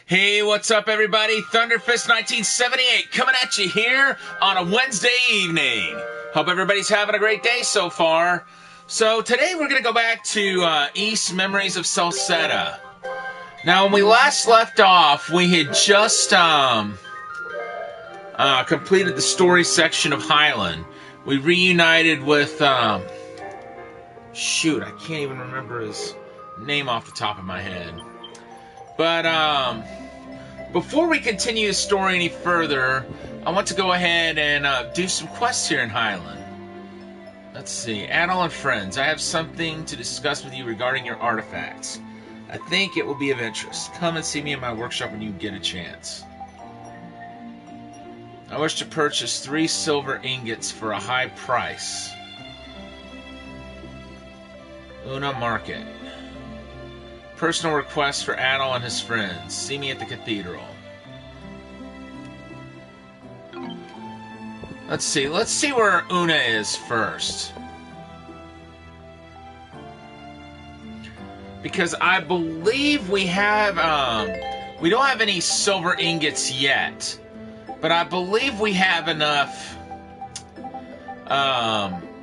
Hey, what's up, everybody? Thunderfist 1978 coming at you here on a Wednesday evening. Hope everybody's having a great day so far. So today we're going to go back to East Memories of Celceta. Now, when we last left off, we had just completed the story section of Highland. We reunited with, shoot, I can't even remember his name off the top of my head. But, before we continue the story any further, I want to go ahead and do some quests here in Highland. Let's see. Adol and friends, I have something to discuss with you regarding your artifacts. I think it will be of interest. Come and see me in my workshop when you get a chance. I wish to purchase 3 silver ingots for a high price. Una Market. Personal request for Adol and his friends. See me at the cathedral. Let's see where Una is first. Because I believe we have, we don't have any silver ingots yet. But I believe we have enough,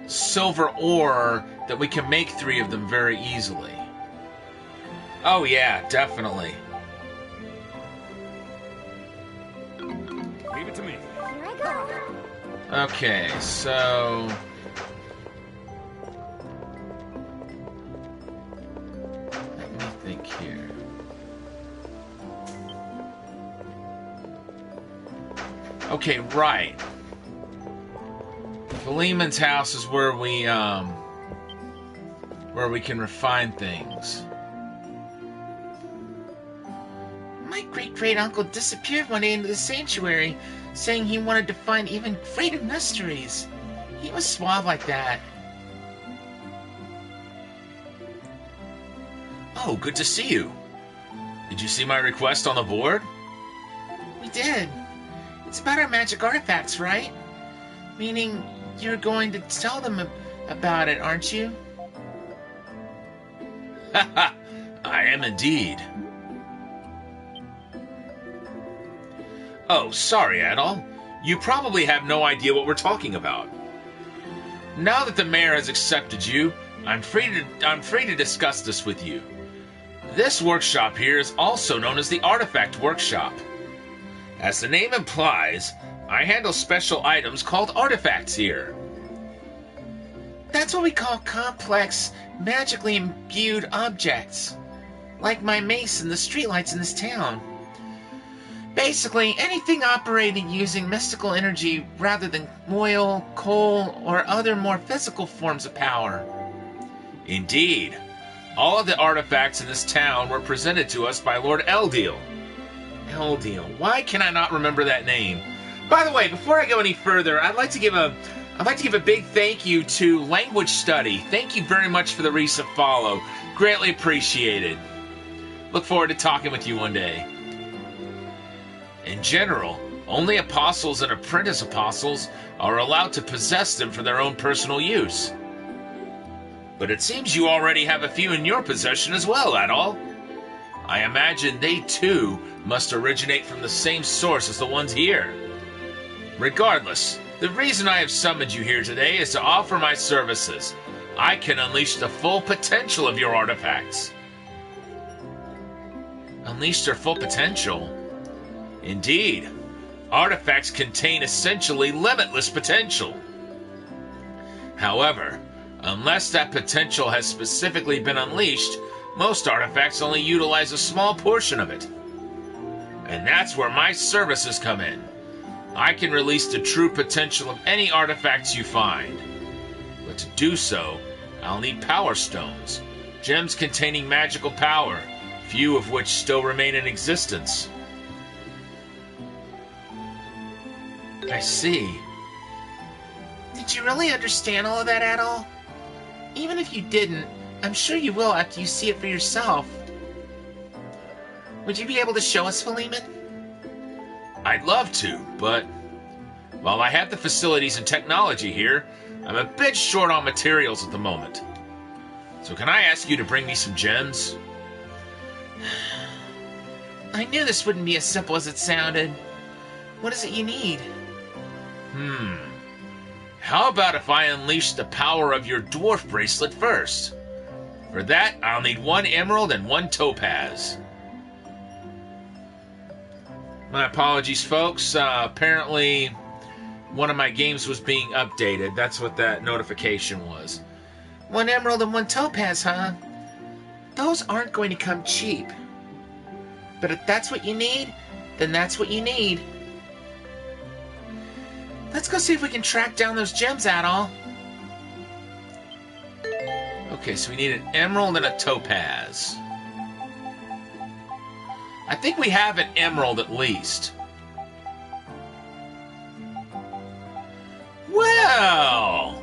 silver ore that we can make 3 of them very easily. Oh yeah, definitely. Leave it to me. Here I go. Okay, so... let me think here. Okay, right. Philemon's house is where we can refine things. My great-great-uncle disappeared one day into the sanctuary, saying he wanted to find even greater mysteries. He was suave like that. Oh, good to see you. Did you see my request on the board? We did. It's about our magic artifacts, right? Meaning you're going to tell them about it, aren't you? Haha, I am indeed. Oh, sorry, Adol. You probably have no idea what we're talking about. Now that the mayor has accepted you, I'm free to discuss this with you. This workshop here is also known as the Artifact Workshop. As the name implies, I handle special items called artifacts here. That's what we call complex, magically imbued objects. Like my mace and the streetlights in this town. Basically, anything operating using mystical energy rather than oil, coal, or other more physical forms of power. Indeed. All of the artifacts in this town were presented to us by Lord Eldeal. Eldeal. Why can I not remember that name? By the way, before I go any further, I'd like to give a big thank you to Language Study. Thank you very much for the recent follow. Greatly appreciated. Look forward to talking with you one day. In general, only apostles and apprentice apostles are allowed to possess them for their own personal use. But it seems you already have a few in your possession as well, Adol. I imagine they too must originate from the same source as the ones here. Regardless, the reason I have summoned you here today is to offer my services. I can unleash the full potential of your artifacts. Unleash their full potential? Indeed. Artifacts contain essentially limitless potential. However, unless that potential has specifically been unleashed, most artifacts only utilize a small portion of it. And that's where my services come in. I can release the true potential of any artifacts you find. But to do so, I'll need power stones, gems containing magical power, few of which still remain in existence. I see. Did you really understand all of that at all? Even if you didn't, I'm sure you will after you see it for yourself. Would you be able to show us, Philemon? I'd love to, but while I have the facilities and technology here, I'm a bit short on materials at the moment. So can I ask you to bring me some gems? I knew this wouldn't be as simple as it sounded. What is it you need? How about if I unleash the power of your dwarf bracelet first? For that, I'll need 1 emerald and 1 topaz. My apologies, folks. Apparently, one of my games was being updated. That's what that notification was. 1 emerald and 1 topaz, huh? Those aren't going to come cheap. But if that's what you need, then that's what you need. Let's go see if we can track down those gems, Adol. Okay, so we need an emerald and a topaz. I think we have an emerald at least. Well,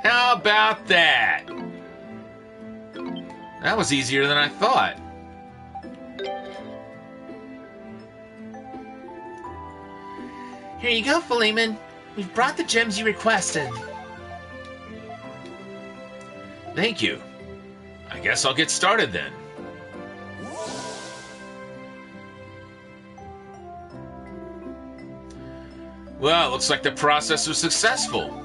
how about that? That was easier than I thought. Here you go, Philemon. We've brought the gems you requested. Thank you. I guess I'll get started then. Well, looks like the process was successful.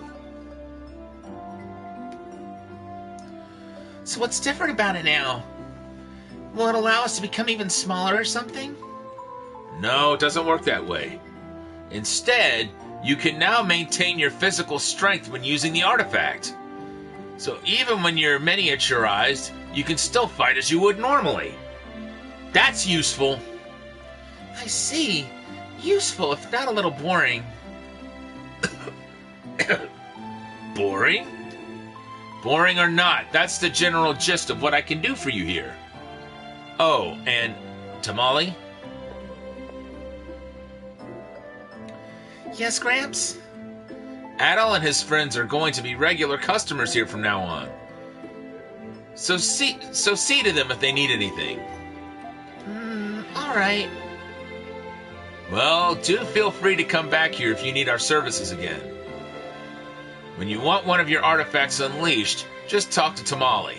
So what's different about it now? Will it allow us to become even smaller or something? No, it doesn't work that way. Instead, you can now maintain your physical strength when using the artifact. So even when you're miniaturized, you can still fight as you would normally. That's useful. I see. Useful, if not a little boring. Boring? Boring or not, that's the general gist of what I can do for you here. Oh, and Tamale? Yes, Gramps? Adol and his friends are going to be regular customers here from now on. So see to them if they need anything. All right. Well, do feel free to come back here if you need our services again. When you want one of your artifacts unleashed, just talk to Tamale.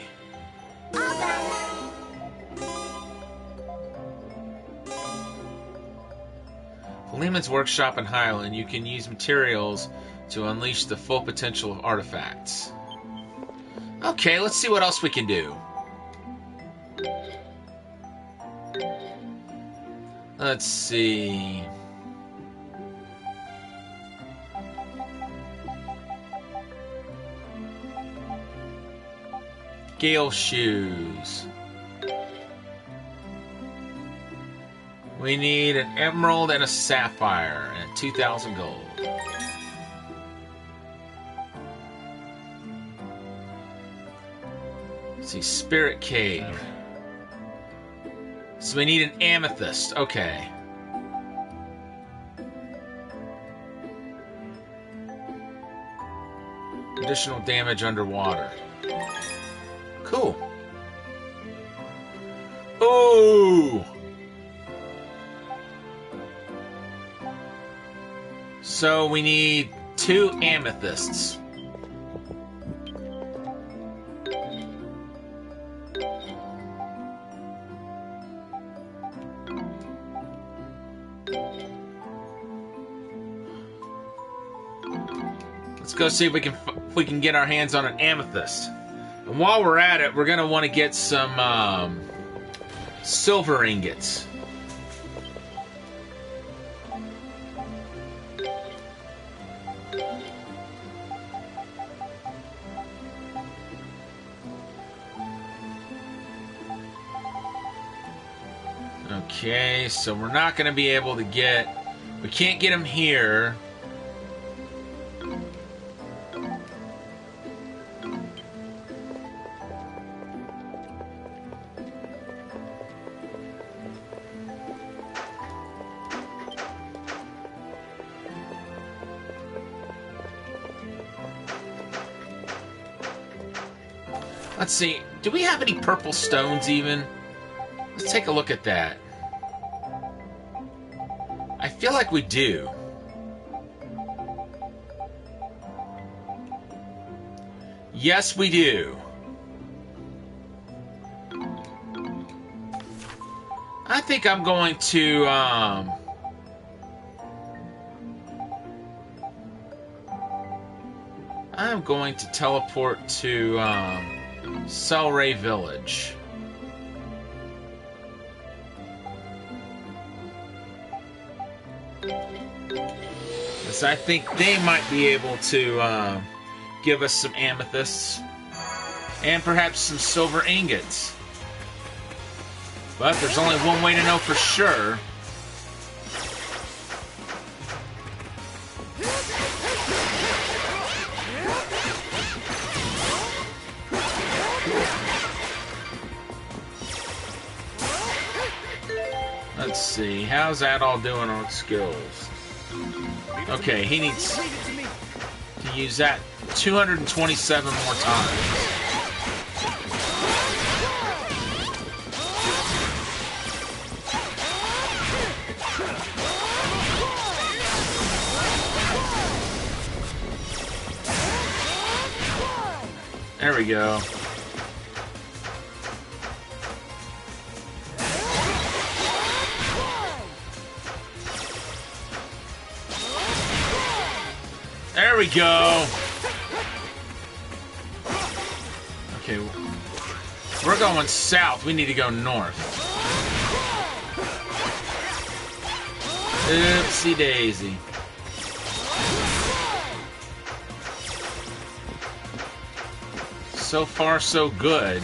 Philemon's workshop in Highland, you can use materials to unleash the full potential of artifacts. Okay, let's see what else we can do. Let's see. Gale shoes. We need an emerald and a sapphire and 2,000 gold. Let's see, Spirit Cave. So we need an amethyst. Okay. Additional damage underwater. Cool. Ooh! So we need 2 amethysts. Let's go see if we can get our hands on an amethyst. And while we're at it, we're gonna want to get some silver ingots. Okay, so we're not going to be able to get... We can't get them here. Let's see. Do we have any purple stones even? Let's take a look at that. I feel like we do. Yes, we do. I think I'm going to, I'm going to teleport to, Celceta Village. Because I think they might be able to, give us some amethysts. And perhaps some silver ingots. But there's only one way to know for sure. Let's see, how's that all doing on skills? Okay, he needs to use that 227 more times. There we go. There we go. Okay, we're going south. We need to go north. Oopsie daisy. So far, so good.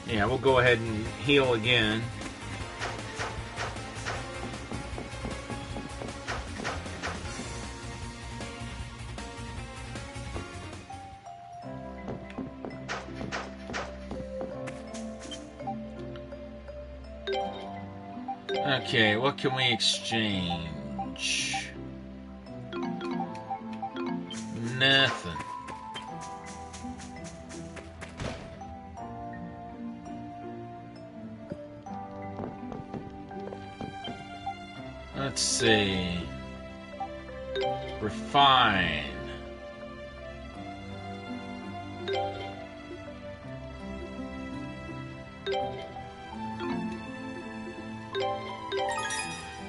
Yeah, we'll go ahead and heal again. Okay, what can we exchange? Nothing. Let's see. Refine.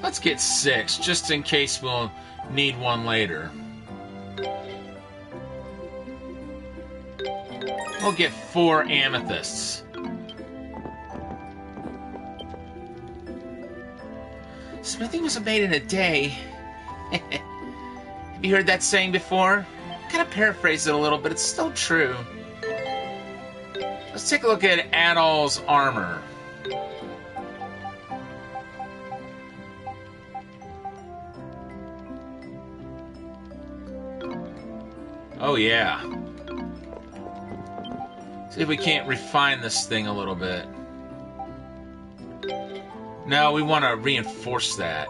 Let's get 6, just in case we'll need one later. We'll get 4 amethysts. Smithing wasn't made in a day. Have you heard that saying before? Kind of paraphrase it a little, but it's still true. Let's take a look at Adol's armor. Oh yeah. See if we can't refine this thing a little bit. No, we want to reinforce that.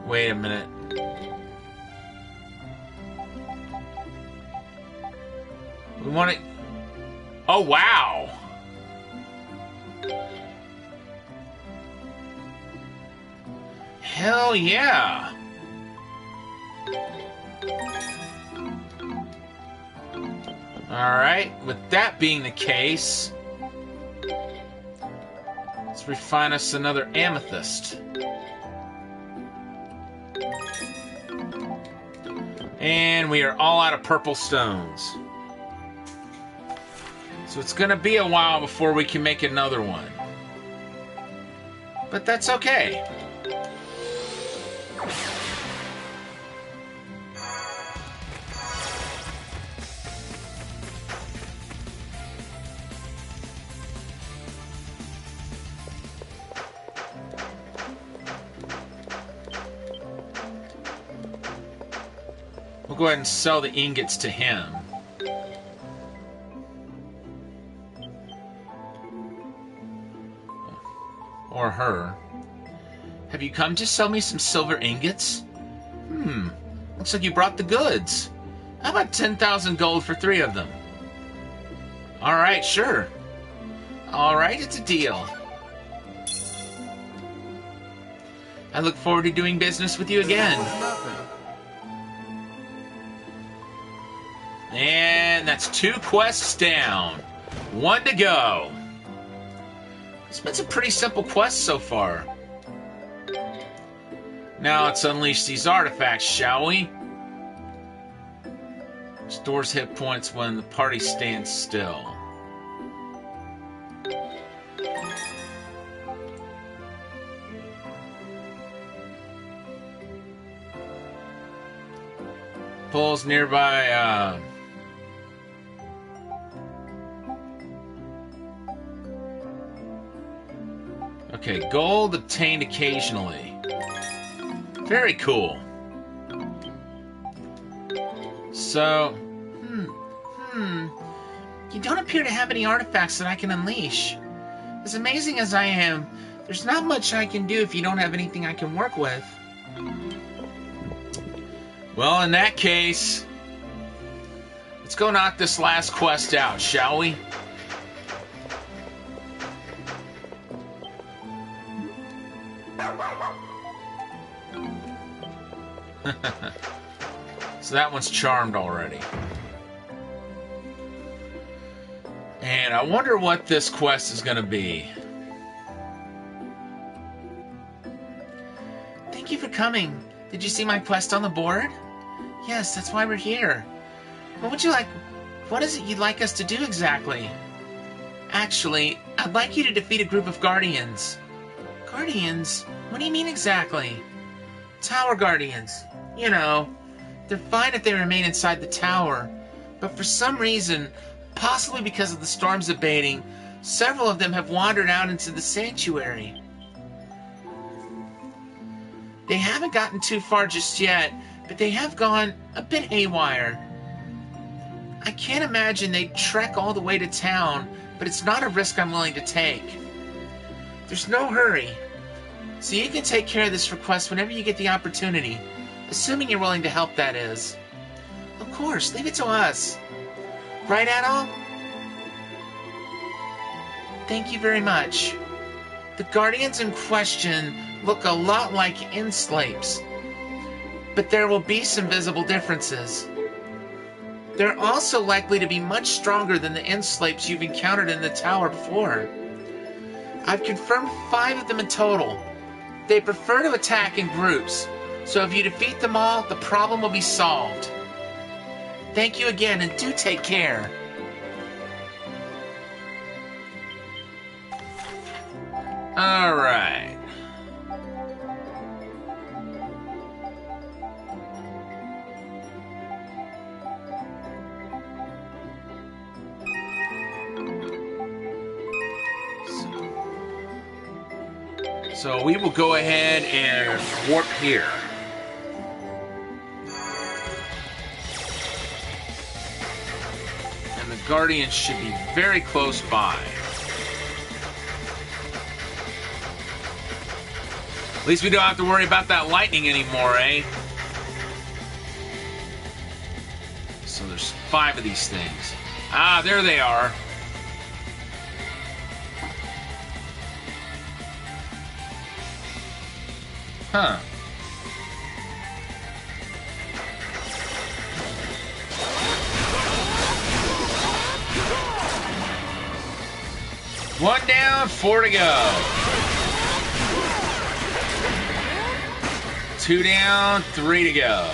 Wait a minute. We want it... Oh, wow! Hell yeah! Alright, with that being the case, let's refine us another amethyst. And we are all out of purple stones. So it's going to be a while before we can make another one. But that's okay. We'll go ahead and sell the ingots to him. Or her. Have you come to sell me some silver ingots? Looks like you brought the goods. How about 10,000 gold for 3 of them? Alright, sure. Alright, it's a deal. I look forward to doing business with you again. And that's 2 quests down. 1 to go. It's been some pretty simple quests so far. Now let's unleash these artifacts, shall we? Stores hit points when the party stands still. Pulls nearby, okay, gold obtained occasionally. Very cool. So, you don't appear to have any artifacts that I can unleash. As amazing as I am, there's not much I can do if you don't have anything I can work with. Well, in that case, let's go knock this last quest out, shall we? So that one's charmed already. And I wonder what this quest is going to be. Thank you for coming. Did you see my quest on the board? Yes, that's why we're here. What would you like? What is it you'd like us to do exactly? Actually, I'd like you to defeat a group of guardians. Guardians? What do you mean exactly? Tower guardians. You know, they're fine if they remain inside the tower. But for some reason, possibly because of the storms abating, several of them have wandered out into the sanctuary. They haven't gotten too far just yet, but they have gone a bit haywire. I can't imagine they'd trek all the way to town, but it's not a risk I'm willing to take. There's no hurry, so you can take care of this request whenever you get the opportunity, assuming you're willing to help, that is. Of course, leave it to us. Right, Adol? Thank you very much. The guardians in question look a lot like Inslapes, but there will be some visible differences. They're also likely to be much stronger than the Inslapes you've encountered in the tower before. I've confirmed 5 of them in total. They prefer to attack in groups, so if you defeat them all, the problem will be solved. Thank you again, and do take care. All right. So we will go ahead and warp here. And the Guardians should be very close by. At least we don't have to worry about that lightning anymore, eh? So there's 5 of these things. Ah, there they are. Huh. One down, 4 to go. 2 down, 3 to go.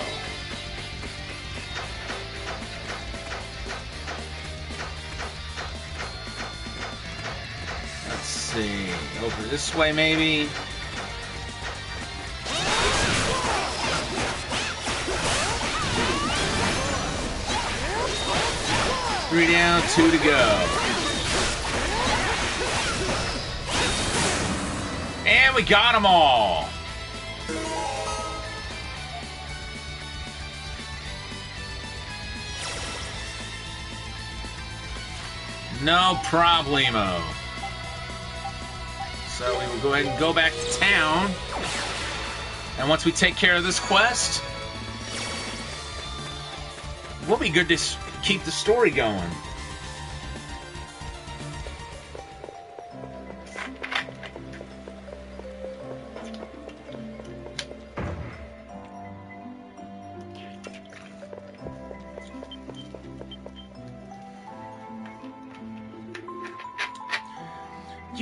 Let's see. Over this way, maybe. Three down, 2 to go. And we got them all. No problemo. So we will go ahead and go back to town. And once we take care of this quest, we'll be good to keep the story going.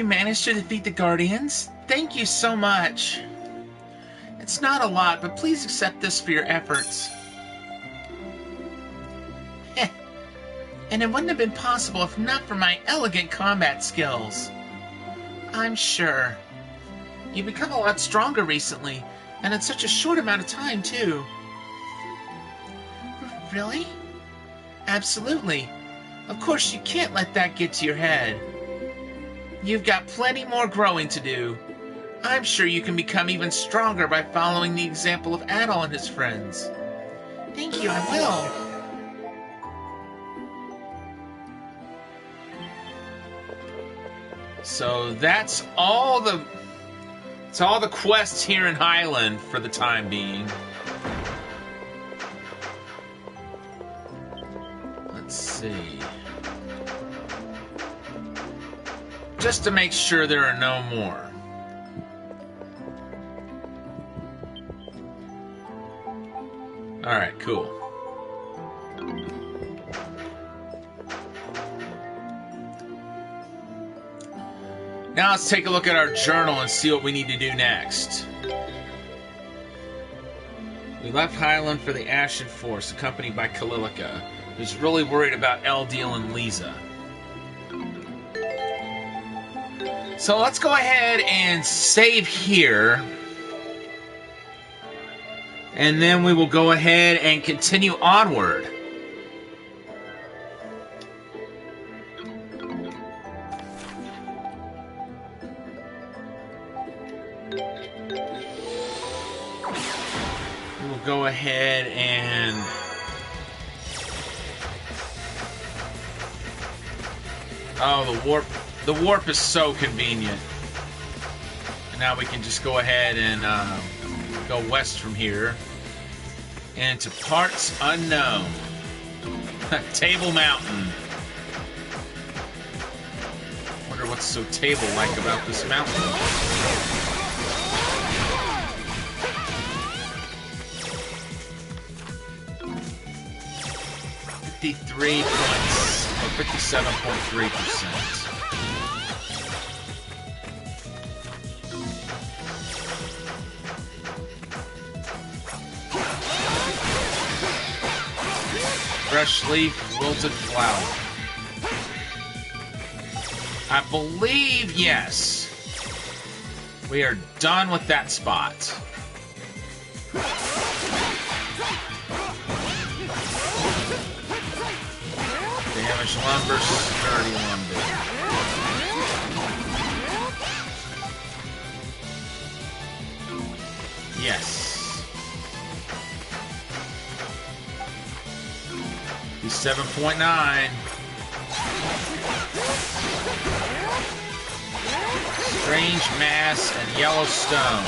You managed to defeat the Guardians? Thank you so much. It's not a lot, but please accept this for your efforts. And it wouldn't have been possible if not for my elegant combat skills. I'm sure. You've become a lot stronger recently, and in such a short amount of time, too. Really? Absolutely. Of course, you can't let that get to your head. You've got plenty more growing to do. I'm sure you can become even stronger by following the example of Adol and his friends. Thank you, I will. So that's all the quests here in Highland for the time being. Let's see. Just to make sure there are no more. Alright, cool. Now let's take a look at our journal and see what we need to do next. We left Highland for the Ashen Force, accompanied by Kalilica, who's really worried about Eldiel and Lisa. So let's go ahead and save here. And then we will go ahead and continue onward. We'll go ahead and... Oh, the warp is so convenient. And now we can just go ahead and go west from here into parts unknown. Table Mountain. Wonder what's so table-like about this mountain. 57.3%. Fresh leaf, wilted flower. I believe, yes. We are done with that spot. Damaged lumber, sturdy lumber. Yes. 7.9. Strange Mass and Yellowstone.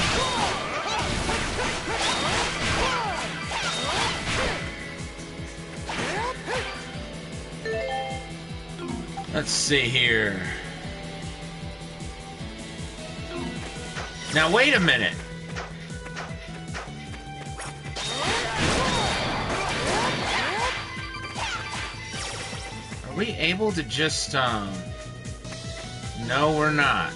Let's see here. Now wait a minute. Are we able to just, No, we're not.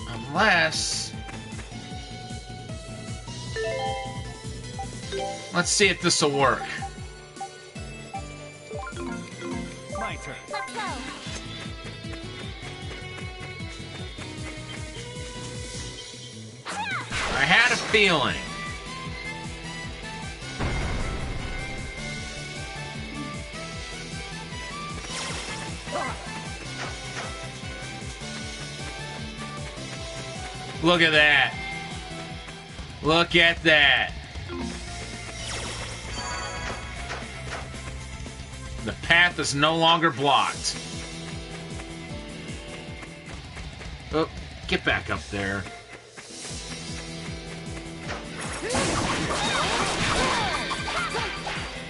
Unless... Let's see if this will work. My turn. Let's go. I had a feeling. Look at that. Look at that. The path is no longer blocked. Oh, get back up there.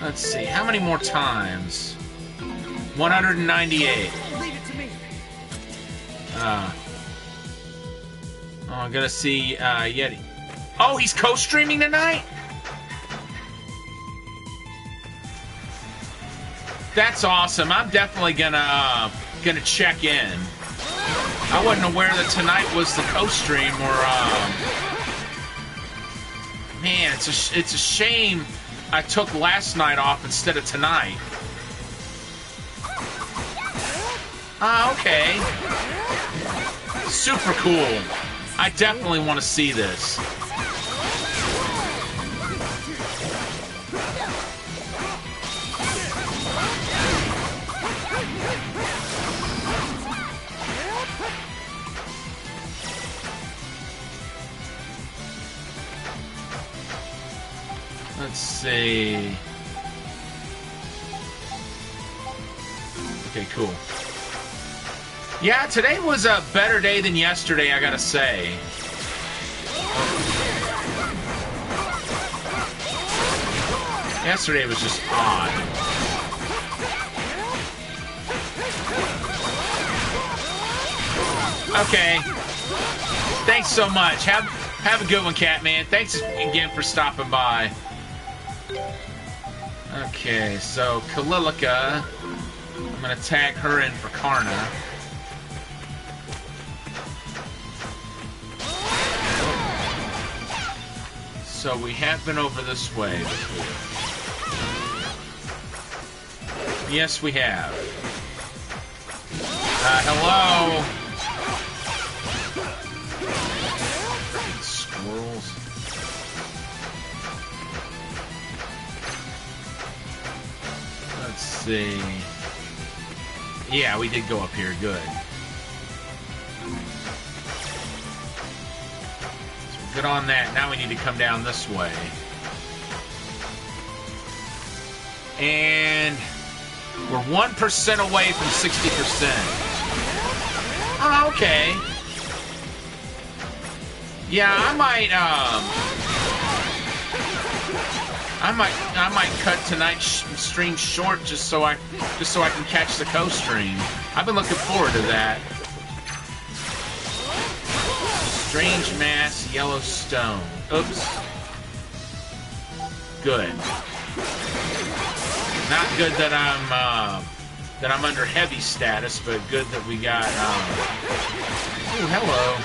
Let's see, how many more times? 198. Leave it to me. Oh, I'm gonna see Yeti. Oh, he's co-streaming tonight? That's awesome. I'm definitely gonna check in. I wasn't aware that tonight was the co-stream, or man, it's a shame I took last night off instead of tonight. Ah, okay. Super cool. I definitely want to see this. Let's see. Okay, cool. Yeah, today was a better day than yesterday, I gotta say. Yesterday was just odd. Okay. Thanks so much. Have a good one, Catman. Thanks again for stopping by. Okay, so Kalilika, I'm gonna tag her in for Karna. So we have been over this way before. Yes, we have. Hello. Freaking squirrels. Let's see. Yeah, we did go up here. Good. So good on that. Now we need to come down this way. And we're 1% away from 60%. Oh, okay. Yeah, I might cut tonight's stream short just so I can catch the co-stream. I've been looking forward to that. Strange Mass, Yellowstone. Oops. Good. Not good that I'm under heavy status, but good that we got. Oh, hello.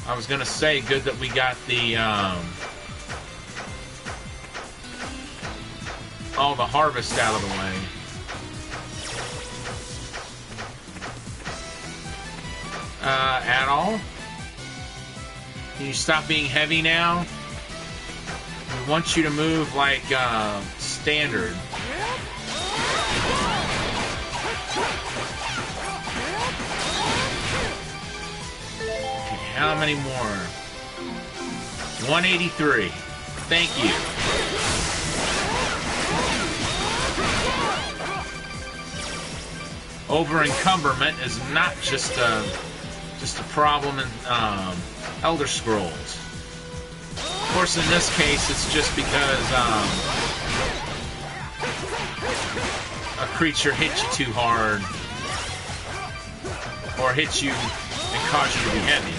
I was gonna say, good that we got the all the harvest out of the way. At all? Can you stop being heavy now? We want you to move like standard. Okay, how many more? 183. Thank you. Over encumberment is not just a problem in Elder Scrolls. Of course, in this case, it's just because a creature hits you too hard, or hits you and cause you to be heavy.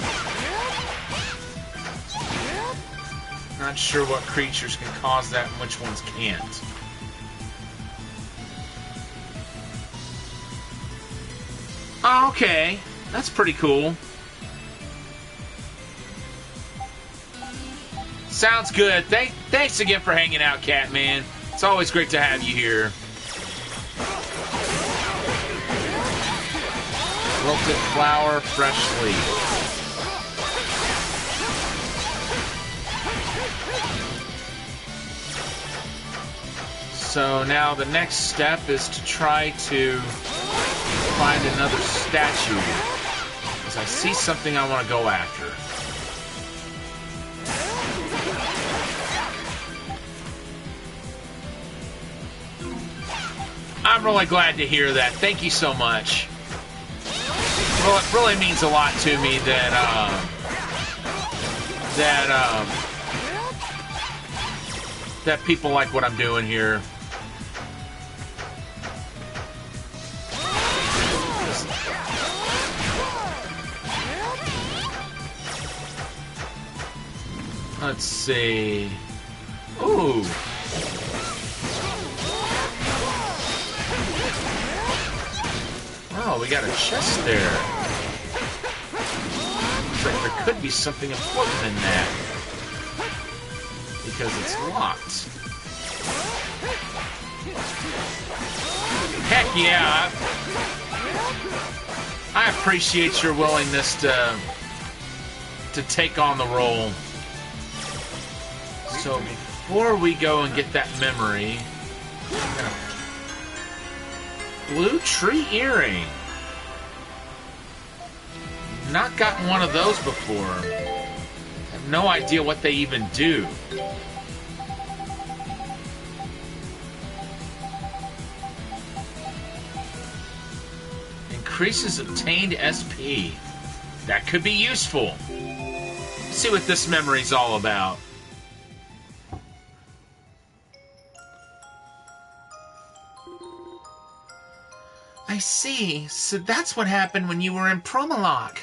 Not sure what creatures can cause that and which ones can't. Oh, okay. That's pretty cool. Sounds good. Thanks again for hanging out, Catman. It's always great to have you here. Wilted flower, fresh leaf. So now the next step is to try to find another statue, because I see something I want to go after. I'm really glad to hear that. Thank you so much. Well, it really means a lot to me that that people like what I'm doing here. Let's see. Ooh. Oh, we got a chest there. Looks like there could be something important in that. Because it's locked. Heck yeah! I appreciate your willingness to take on the role. So before we go and get that memory, blue tree earring. Not gotten one of those before. Have no idea what they even do. Increases obtained SP. That could be useful. Let's see what this memory's all about. I see. So that's what happened when you were in Promalock.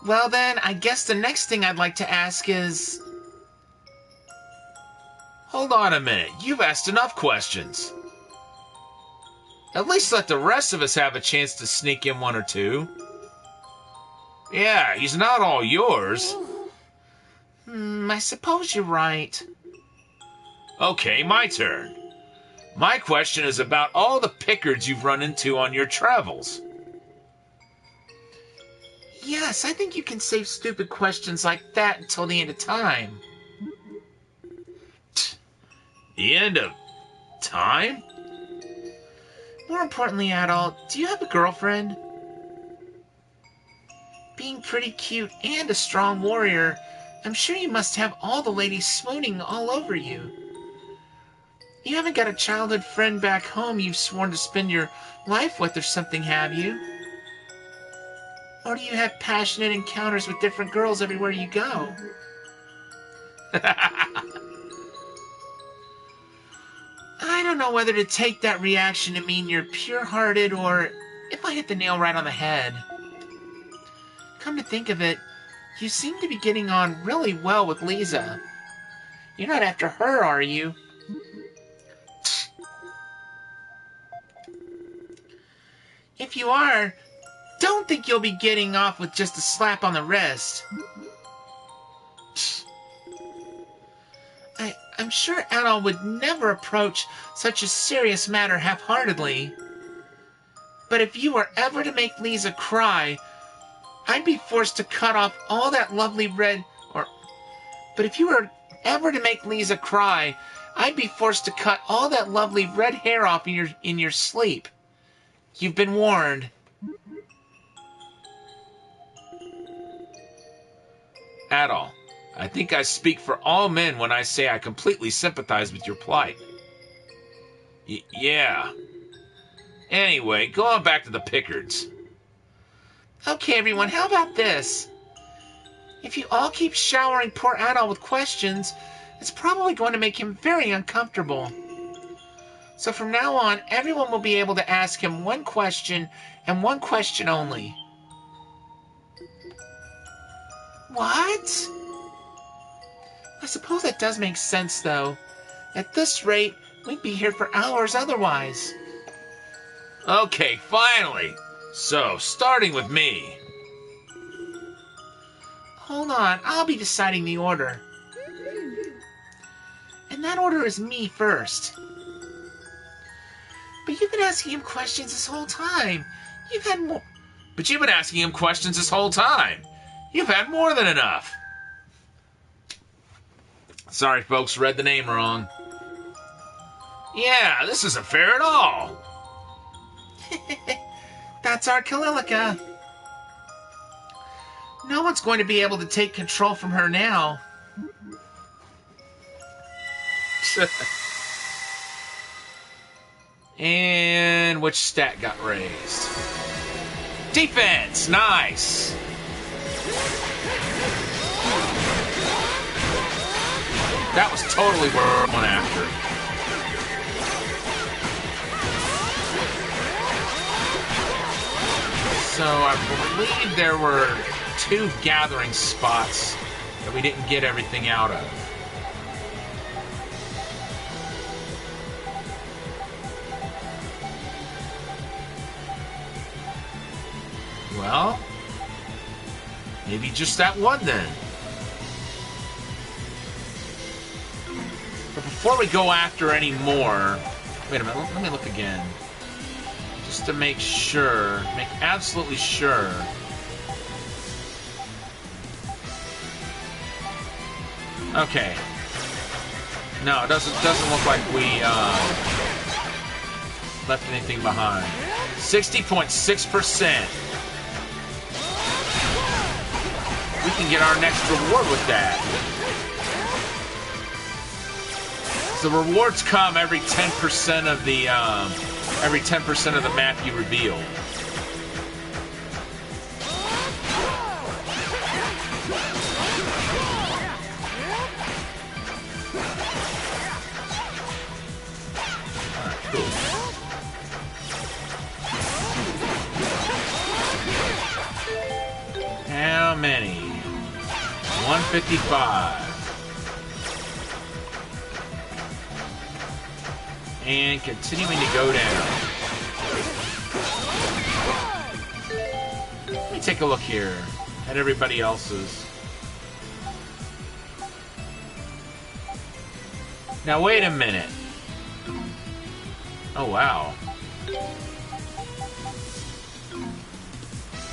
Well then, I guess the next thing I'd like to ask is... Hold on a minute. You've asked enough questions. At least let the rest of us have a chance to sneak in one or two. Yeah, he's not all yours. I suppose you're right. Okay, my turn. My question is about all the Pickards you've run into on your travels. Yes, I think you can save stupid questions like that until the end of time. The end of time? More importantly, Adol, do you have a girlfriend? Being pretty cute and a strong warrior, I'm sure you must have all the ladies swooning all over you. You haven't got a childhood friend back home you've sworn to spend your life with or something, have you? Or do you have passionate encounters with different girls everywhere you go? I don't know whether to take that reaction to mean you're pure-hearted or if I hit the nail right on the head. Come to think of it, you seem to be getting on really well with Lisa. You're not after her, are you? If you are, don't think you'll be getting off with just a slap on the wrist. I'm sure Adol would never approach such a serious matter half-heartedly. But if you were ever to make Lisa cry, I'd be forced to cut off all that lovely red... But if you were ever to make Lisa cry, I'd be forced to cut all that lovely red hair off in your sleep. You've been warned. Adol, I think I speak for all men when I say I completely sympathize with your plight. Yeah. Anyway, go on back to the Pickards. Okay, everyone, how about this? If you all keep showering poor Adol with questions, it's probably going to make him very uncomfortable. So from now on, everyone will be able to ask him one question and one question only. What? I suppose that does make sense, though. At this rate, we'd be here for hours otherwise. Okay, finally. So, starting with me. Hold on, I'll be deciding the order. And that order is me first. But you've been asking him questions this whole time. You've had more... But you've been asking him questions this whole time. You've had more than enough. Sorry, folks, read the name wrong. Yeah, this isn't fair at all. That's our Kalilica. No one's going to be able to take control from her now. And which stat got raised? Defense! Nice! That was totally what I went after. So I believe there were 2 gathering spots that we didn't get everything out of. Well, maybe just that one then. But before we go after any more... Wait a minute, let me look again. Just to make sure, make absolutely sure. Okay. No, it doesn't look like we left anything behind. 60.6%. We can get our next reward with that. The rewards come every 10% of the map you reveal. Alright, cool. How many? 155. And continuing to go down. Let me take a look here at everybody else's. Now, wait a minute. Oh, wow.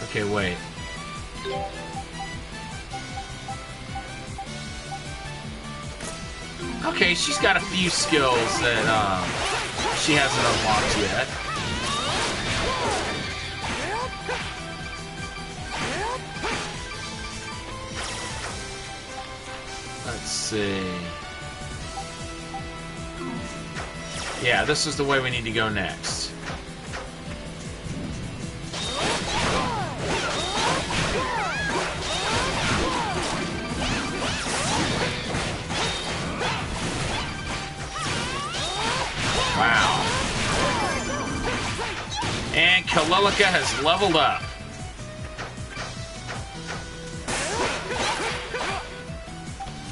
Okay, wait. Okay, she's got a few skills that she hasn't unlocked yet. Let's see. Yeah, this is the way we need to go next. Wow. And Kalilika has leveled up.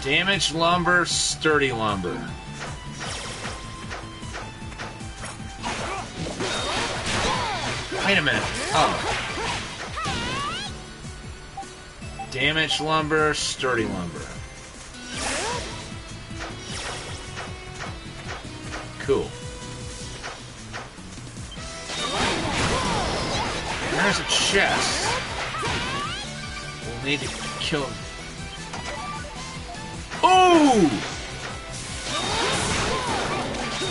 Damaged lumber, sturdy lumber. Wait a minute. Oh. Damaged lumber, sturdy lumber. Cool. There's a chest. We'll need to kill him. Ooh!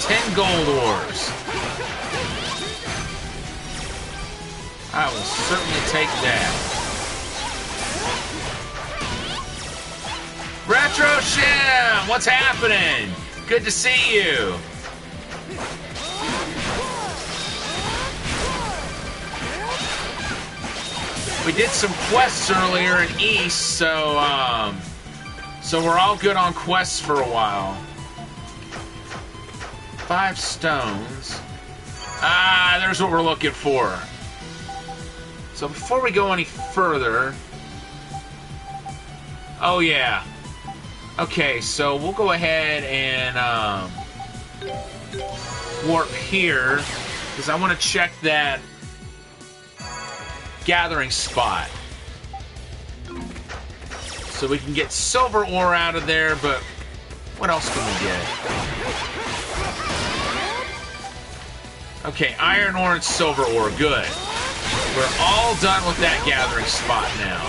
10 gold ores. I will certainly take that. Retro Shim! What's happening? Good to see you. We did some quests earlier in East, so we're all good on quests for a while. 5 stones. Ah, there's what we're looking for. So before we go any further... Oh, yeah. Okay, so we'll go ahead and warp here, because I want to check that gathering spot. So we can get silver ore out of there, but what else can we get? Okay, iron ore and silver ore, good. We're all done with that gathering spot now.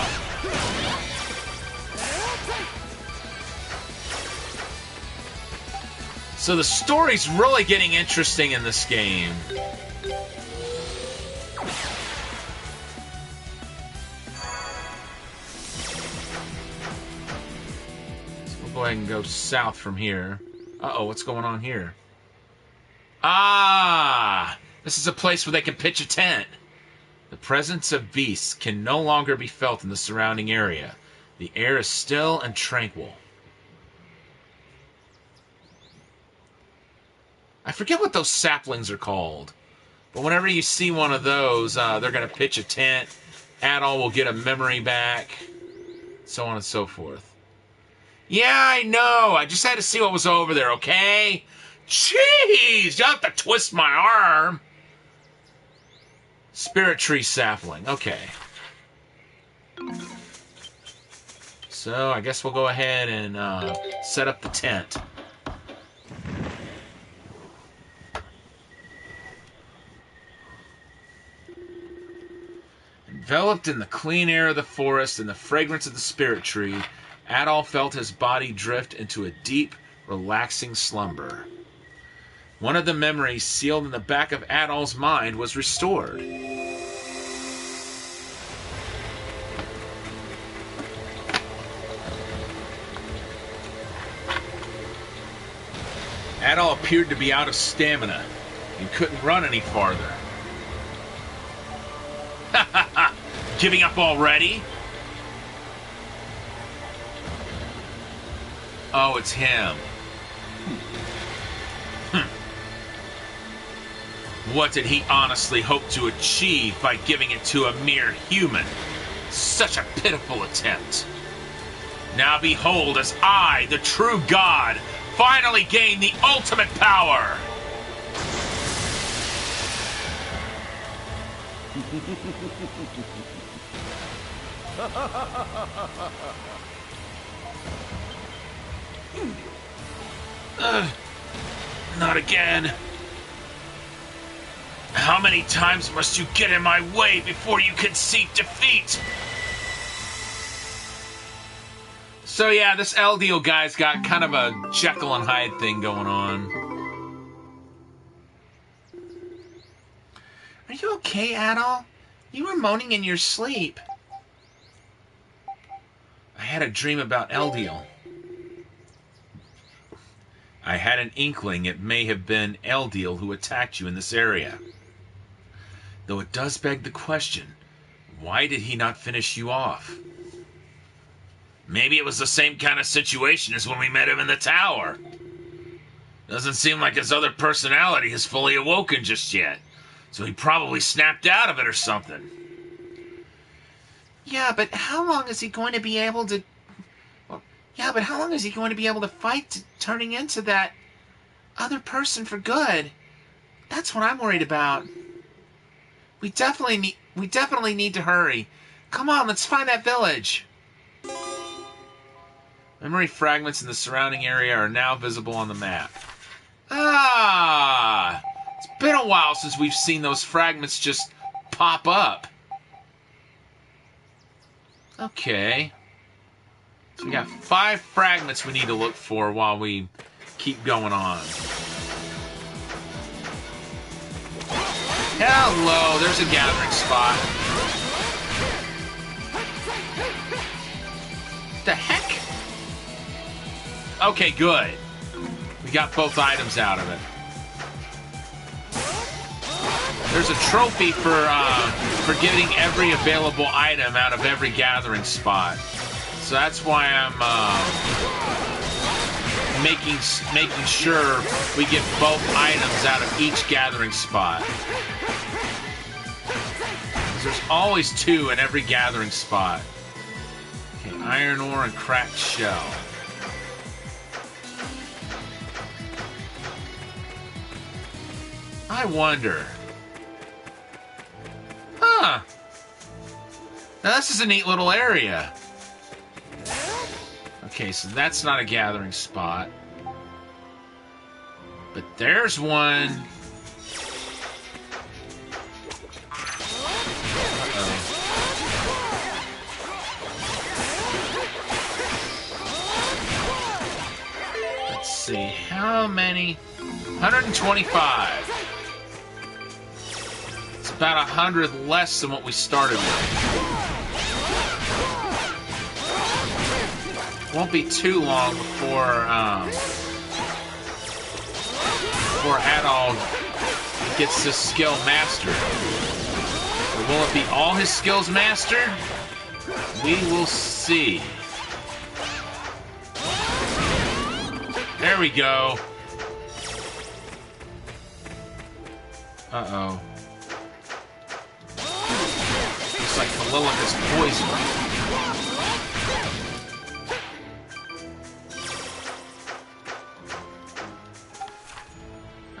So the story's really getting interesting in this game. Go ahead and go south from here. Uh-oh, what's going on here? Ah! This is a place where they can pitch a tent. The presence of beasts can no longer be felt in the surrounding area. The air is still and tranquil. I forget what those saplings are called. But whenever you see one of those, they're going to pitch a tent. Adol will get a memory back. So on and so forth. Yeah, I know. I just had to see what was over there, okay? Jeez, you have to twist my arm. Spirit tree sapling. Okay. So I guess we'll go ahead and set up the tent. Enveloped in the clean air of the forest and the fragrance of the spirit tree, Adol felt his body drift into a deep, relaxing slumber. One of the memories sealed in the back of Adol's mind was restored. Adol appeared to be out of stamina and couldn't run any farther. Ha ha ha! Giving up already? Oh, it's him. What did he honestly hope to achieve by giving it to a mere human? Such a pitiful attempt. Now behold, as I, the true God, finally gain the ultimate power! Not again. How many times must you get in my way before you concede defeat? So yeah, this LDO guy's got kind of a Jekyll and Hyde thing going on. Are you okay, Adol? You were moaning in your sleep. I had a dream about Eldiel. I had an inkling it may have been Eldiel who attacked you in this area. Though it does beg the question, why did he not finish you off? Maybe it was the same kind of situation as when we met him in the tower. Doesn't seem like his other personality has fully awoken just yet, so he probably snapped out of it or something. Yeah, but how long is he going to be able to... how long is he going to be able to fight turning into that other person for good? That's what I'm worried about. We definitely need to hurry. Come on, let's find that village. Memory fragments in the surrounding area are now visible on the map. Ah! It's been a while since we've seen those fragments just pop up. Okay. So we got 5 fragments we need to look for while we keep going on. Hello, there's a gathering spot. The heck? Okay, good. We got both items out of it. There's a trophy for getting every available item out of every gathering spot. So that's why I'm making sure we get both items out of each gathering spot. There's always 2 in every gathering spot. Okay, iron ore and cracked shell. I wonder. Huh. Now this is a neat little area. Okay, so that's not a gathering spot. But there's one. Uh-oh. Let's see, how many? 125. It's about 100 less than what we started with. Won't be too long before Adol gets this skill mastered. Or will it be all his skills mastered? We will see. There we go. Uh-oh. Looks like Kalilic is poisoned.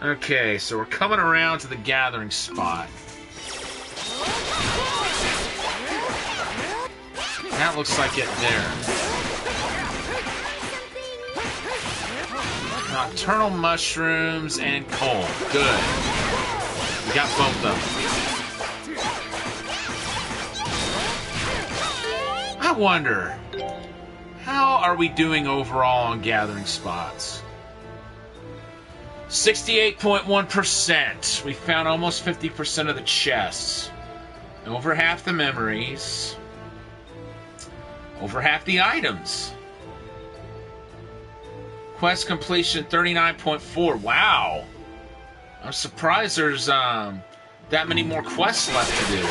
Okay, so we're coming around to the gathering spot. That looks like it there. Nocturnal mushrooms and coal. Good. We got both of them. I wonder, how are we doing overall on gathering spots? 68.1%. We found almost 50% of the chests. Over half the memories. Over half the items. Quest completion 39.4. Wow. I'm surprised there's that many more quests left to do.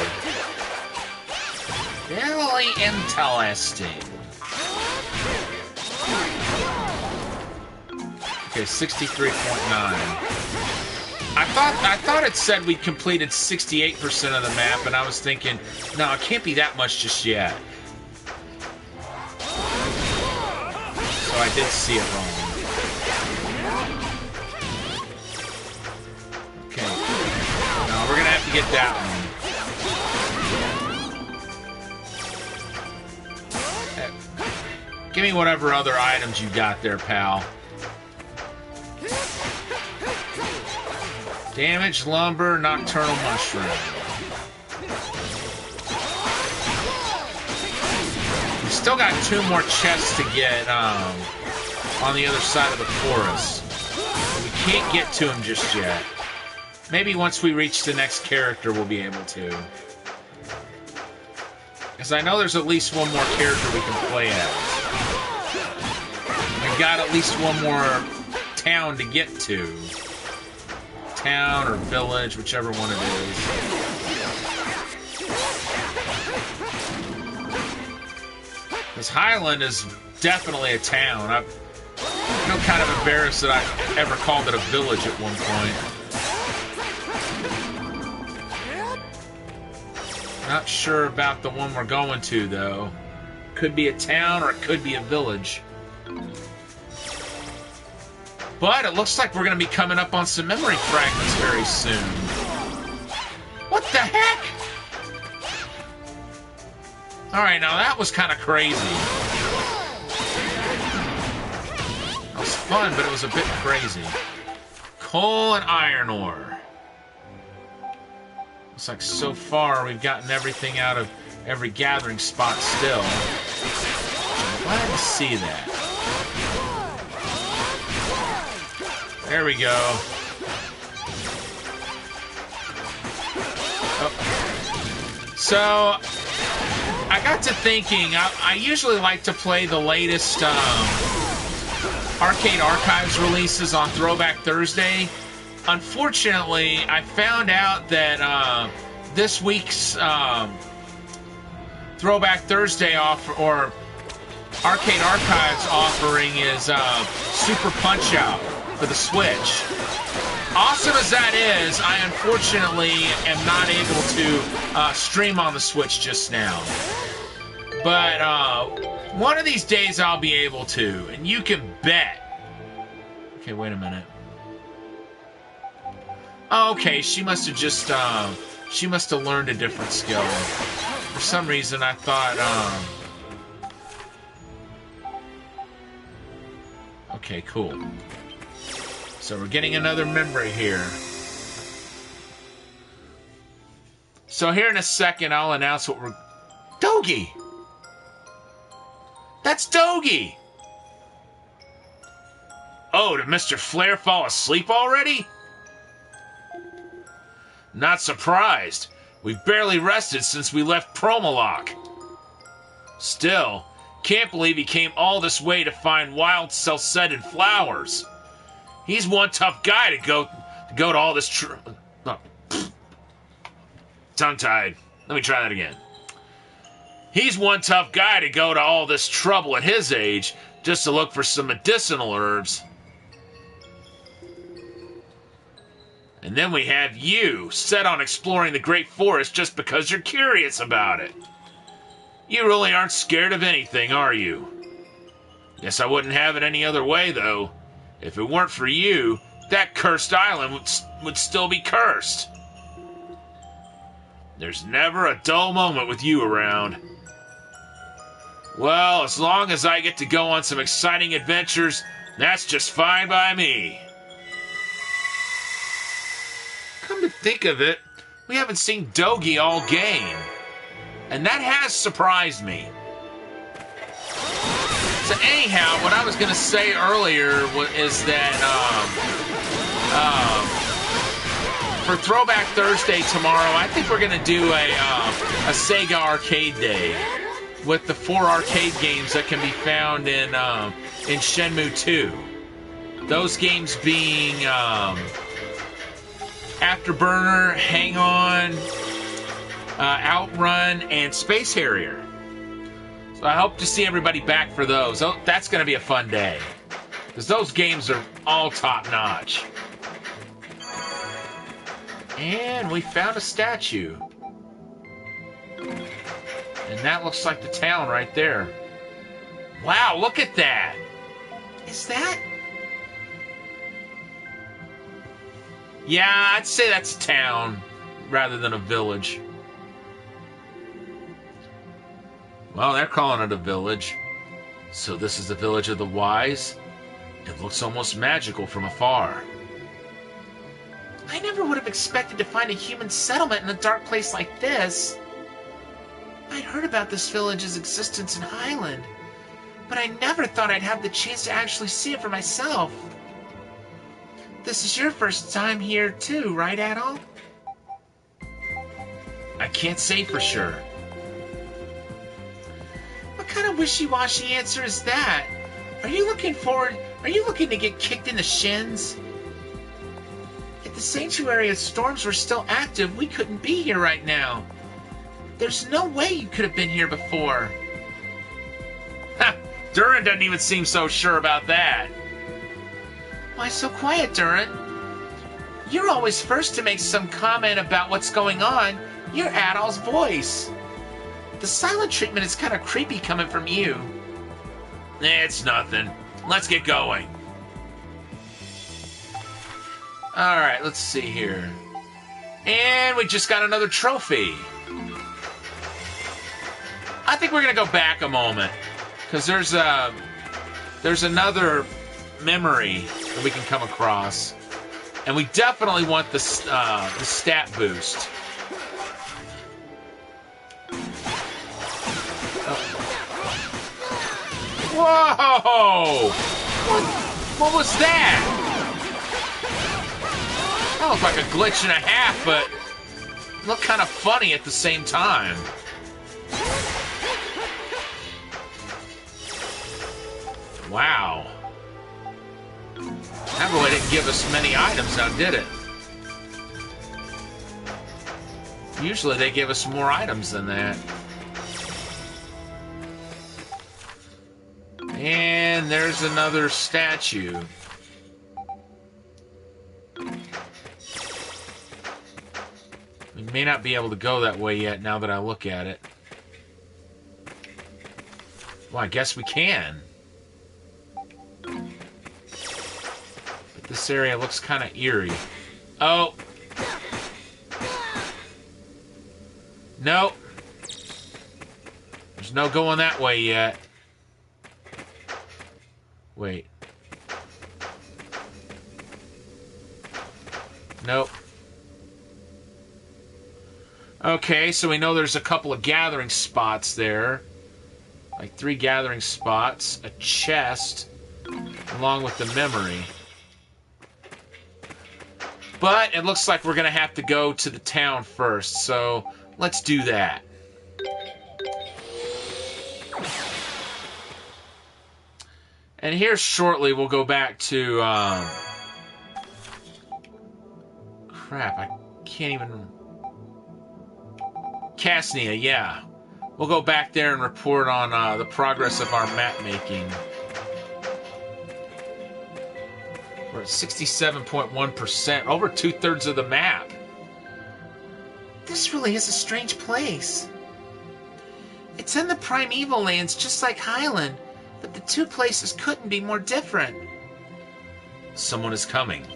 Very interesting. Okay, 63.9. I thought it said we completed 68% of the map, and I was thinking, no, it can't be that much just yet. So I did see it wrong. Okay. No, we're gonna have to get that one. Give me whatever other items you got there, pal. Damaged lumber, nocturnal mushroom. We still got 2 more chests to get on the other side of the forest. We can't get to them just yet. Maybe once we reach the next character, we'll be able to. Because I know there's at least one more character we can play as. We got at least one more town to get to. Town or village, whichever one it is. This Highland is definitely a town. I feel kind of embarrassed that I ever called it a village at one point. Not sure about the one we're going to, though. Could be a town or it could be a village. But it looks like we're going to be coming up on some memory fragments very soon. What the heck? Alright, now that was kind of crazy. It was fun, but it was a bit crazy. Coal and iron ore. Looks like so far we've gotten everything out of every gathering spot still. I'm glad to see that. There we go. Oh. So, I got to thinking, I usually like to play the latest Arcade Archives releases on Throwback Thursday. Unfortunately, I found out that this week's Throwback Thursday offer, or Arcade Archives offering, is Super Punch-Out for the Switch. Awesome as that is, I unfortunately am not able to stream on the Switch just now. But one of these days I'll be able to, and you can bet. Okay, wait a minute. Oh, okay, she must have just she must have learned a different skill. For some reason I thought okay, cool. So we're getting another memory here. So here in a second, I'll announce what we're... Dogi! That's Dogi! Oh, did Mr. Flare fall asleep already? Not surprised. We've barely rested since we left Promalock. Still, can't believe he came all this way to find wild Celceta flowers. He's one tough guy to go to all this tongue-tied. Let me try that again. He's one tough guy to go to all this trouble at his age just to look for some medicinal herbs. And then we have you, set on exploring the Great Forest just because you're curious about it. You really aren't scared of anything, are you? Guess I wouldn't have it any other way, though. If it weren't for you, that cursed island would still be cursed. There's never a dull moment with you around. Well, as long as I get to go on some exciting adventures, That's just fine by me. Come to think of it, we haven't seen Dogi all game. And that has surprised me. So anyhow, what I was going to say earlier is that for Throwback Thursday tomorrow, I think we're going to do a Sega Arcade Day with the 4 arcade games that can be found in Shenmue 2. Those games being Afterburner, Hang On, Outrun, and Space Harrier. So I hope to see everybody back for those. Oh, that's going to be a fun day. Because those games are all top-notch. And we found a statue. And that looks like the town right there. Wow, look at that! Is that? Yeah, I'd say that's a town rather than a village. Well, they're calling it a village. So this is the village of the wise? It looks almost magical from afar. I never would have expected to find a human settlement in a dark place like this. I'd heard about this village's existence in Highland, but I never thought I'd have the chance to actually see it for myself. This is your first time here too, right, Adol? I can't say for sure. What kind of wishy-washy answer is that? Are you looking to get kicked in the shins? If the Sanctuary of Storms were still active, we couldn't be here right now. There's no way you could have been here before. Ha! Durin doesn't even seem so sure about that. Why so quiet, Durin? You're always first to make some comment about what's going on. You're Adol's voice. The silent treatment is kind of creepy coming from you. It's nothing. Let's get going. Alright, let's see here. And we just got another trophy. I think we're going to go back a moment. Because there's another memory that we can come across. And we definitely want the stat boost. Whoa! What was that? That looked like a glitch and a half, but it looked kind of funny at the same time. Wow. That really didn't give us many items now, did it? Usually they give us more items than that. And there's another statue. We may not be able to go that way yet now that I look at it. Well, I guess we can. But this area looks kind of eerie. Oh! Nope. There's no going that way yet. Wait. Nope. Okay, so we know there's a couple of gathering spots there. Like 3 gathering spots, a chest, along with the memory. But it looks like we're going to have to go to the town first, so let's do that. And here shortly we'll go back to, crap, I can't even... Casnia, yeah. We'll go back there and report on the progress of our map making. We're at 67.1%, over 2/3 of the map. This really is a strange place. It's in the primeval lands just like Highland, but the two places couldn't be more different. Someone is coming.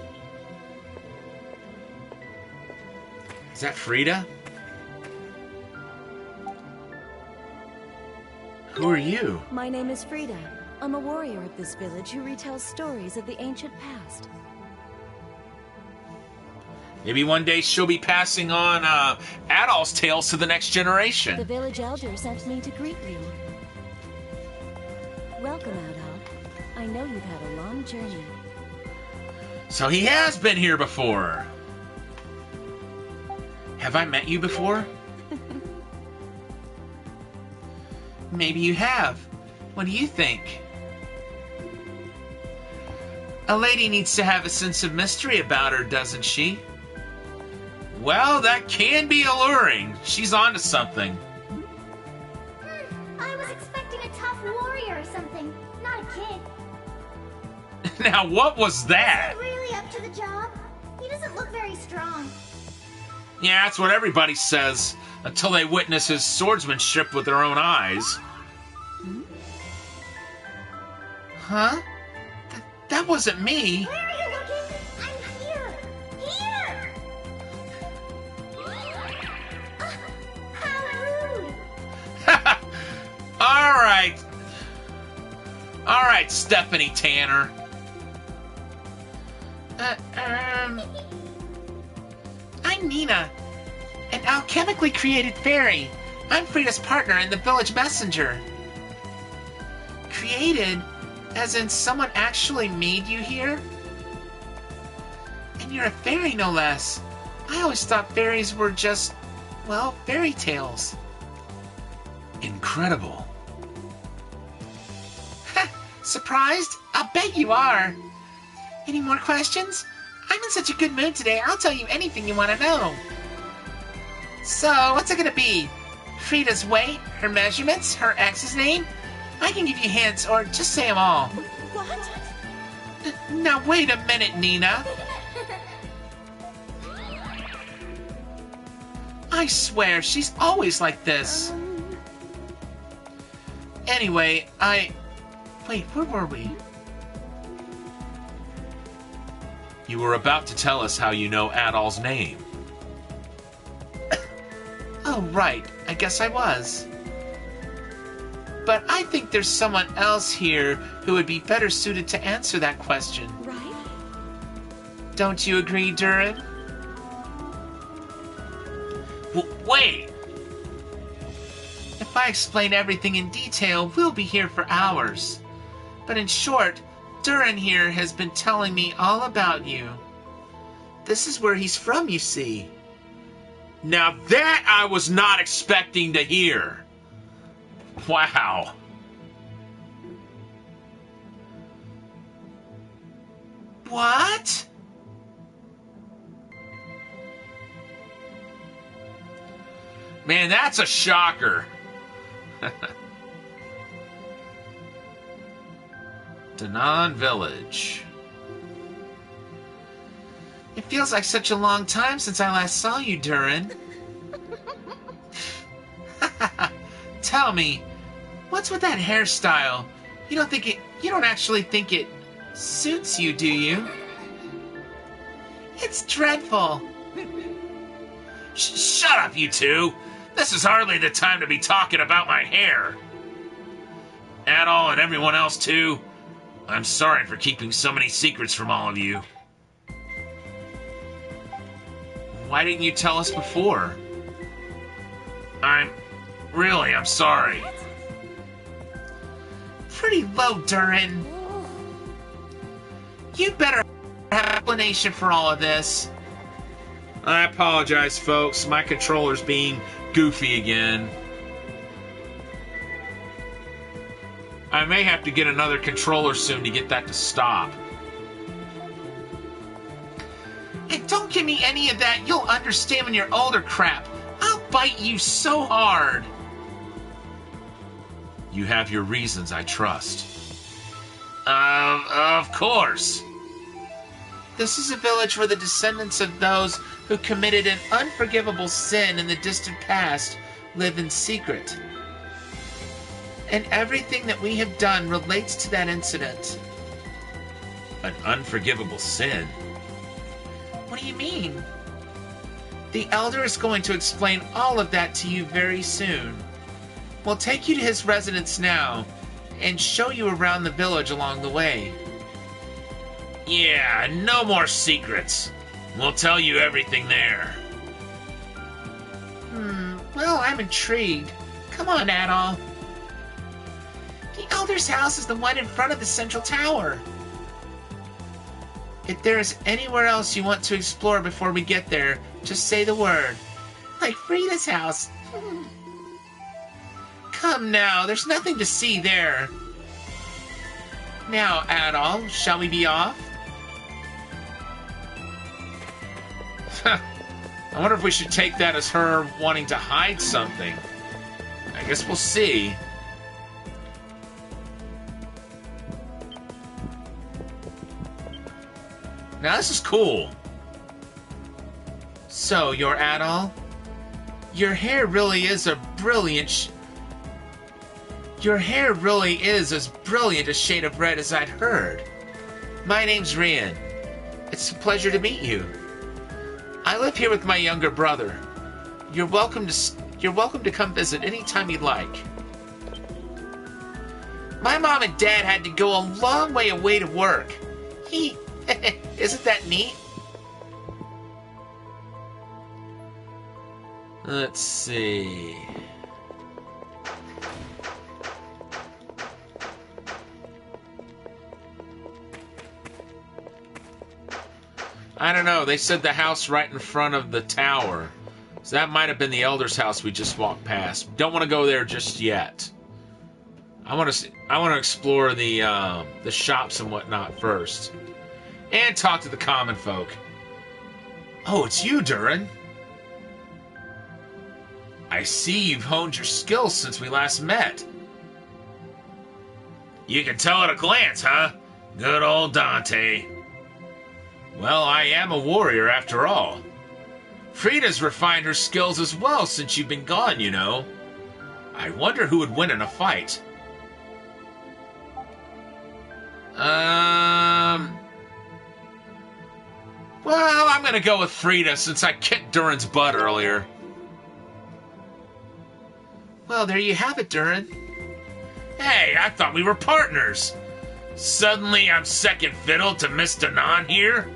Is that Frida? Who are you? My name is Frida. I'm a warrior of this village who retells stories of the ancient past. Maybe one day she'll be passing on Adol's tales to the next generation. The village elder sent me to greet you. Welcome, Adol. I know you've had a long journey. So he has been here before. Have I met you before? Maybe you have. What do you think? A lady needs to have a sense of mystery about her, doesn't she? Well, that can be alluring. She's onto something. I was expecting a tough warrior or something, not a kid. Now, what was that? Is he really up to the job? He doesn't look very strong. Yeah, that's what everybody says, until they witness his swordsmanship with their own eyes. Huh? That wasn't me. Where are you looking? I'm here! Here! How rude! All right, Stephanie Tanner. I'm Nina, an alchemically created fairy. I'm Frida's partner and the village messenger. Created? As in someone actually made you here? And you're a fairy, no less. I always thought fairies were just, well, fairy tales. Incredible. Surprised? I'll bet you are. Any more questions? I'm in such a good mood today, I'll tell you anything you want to know. So, what's it gonna be? Frida's weight, her measurements, her ex's name? I can give you hints, or just say them all. What? Now, wait a minute, Nina. I swear, she's always like this. Anyway, Wait, where were we? You were about to tell us how you know Adol's name. Oh, right. I guess I was. But I think there's someone else here who would be better suited to answer that question. Right? Don't you agree, Durin? Wait! If I explain everything in detail, we'll be here for hours. But in short, Durin here has been telling me all about you. This is where he's from, you see. Now that I was not expecting to hear. Wow. What? Man, that's a shocker. Danan Village. It feels like such a long time since I last saw you, Durin. Tell me, what's with that hairstyle? You don't actually think it suits you, do you? It's dreadful. Shut up, you two. This is hardly the time to be talking about my hair. Adol and everyone else, too. I'm sorry for keeping so many secrets from all of you. Why didn't you tell us before? I'm sorry. Pretty low, Durin. You better have an explanation for all of this. I apologize, folks. My controller's being goofy again. I may have to get another controller soon to get that to stop. And don't give me any of that you'll understand when you're older crap. I'll bite you so hard. You have your reasons, I trust. Of course. This is a village where the descendants of those who committed an unforgivable sin in the distant past live in secret. And everything that we have done relates to that incident. An unforgivable sin? What do you mean? The Elder is going to explain all of that to you very soon. We'll take you to his residence now, and show you around the village along the way. Yeah, no more secrets. We'll tell you everything there. Well, I'm intrigued. Come on, Adol. The Elder's house is the one in front of the central tower. If there's anywhere else you want to explore before we get there, just say the word. Like Frida's house. Come now, there's nothing to see there. Now, Adol, shall we be off? I wonder if we should take that as her wanting to hide something. I guess we'll see. Now this is cool. So, you're Adol? Your hair really is a brilliant Your hair really is as brilliant a shade of red as I'd heard. My name's Rian. It's a pleasure to meet you. I live here with my younger brother. You're welcome to come visit anytime you'd like. My mom and dad had to go a long way away to work. Isn't that neat? Let's see. I don't know. They said the house right in front of the tower. So that might have been the Elder's house we just walked past. Don't want to go there just yet. I want to explore the shops and whatnot first. And talk to the common folk. Oh, it's you, Durin. I see you've honed your skills since we last met. You can tell at a glance, huh? Good old Dante. Well, I am a warrior after all. Frida's refined her skills as well since you've been gone, you know. I wonder who would win in a fight. Well, I'm gonna go with Frida since I kicked Durin's butt earlier. Well, there you have it, Durin. Hey, I thought we were partners. Suddenly I'm second fiddle to Miss Danan here?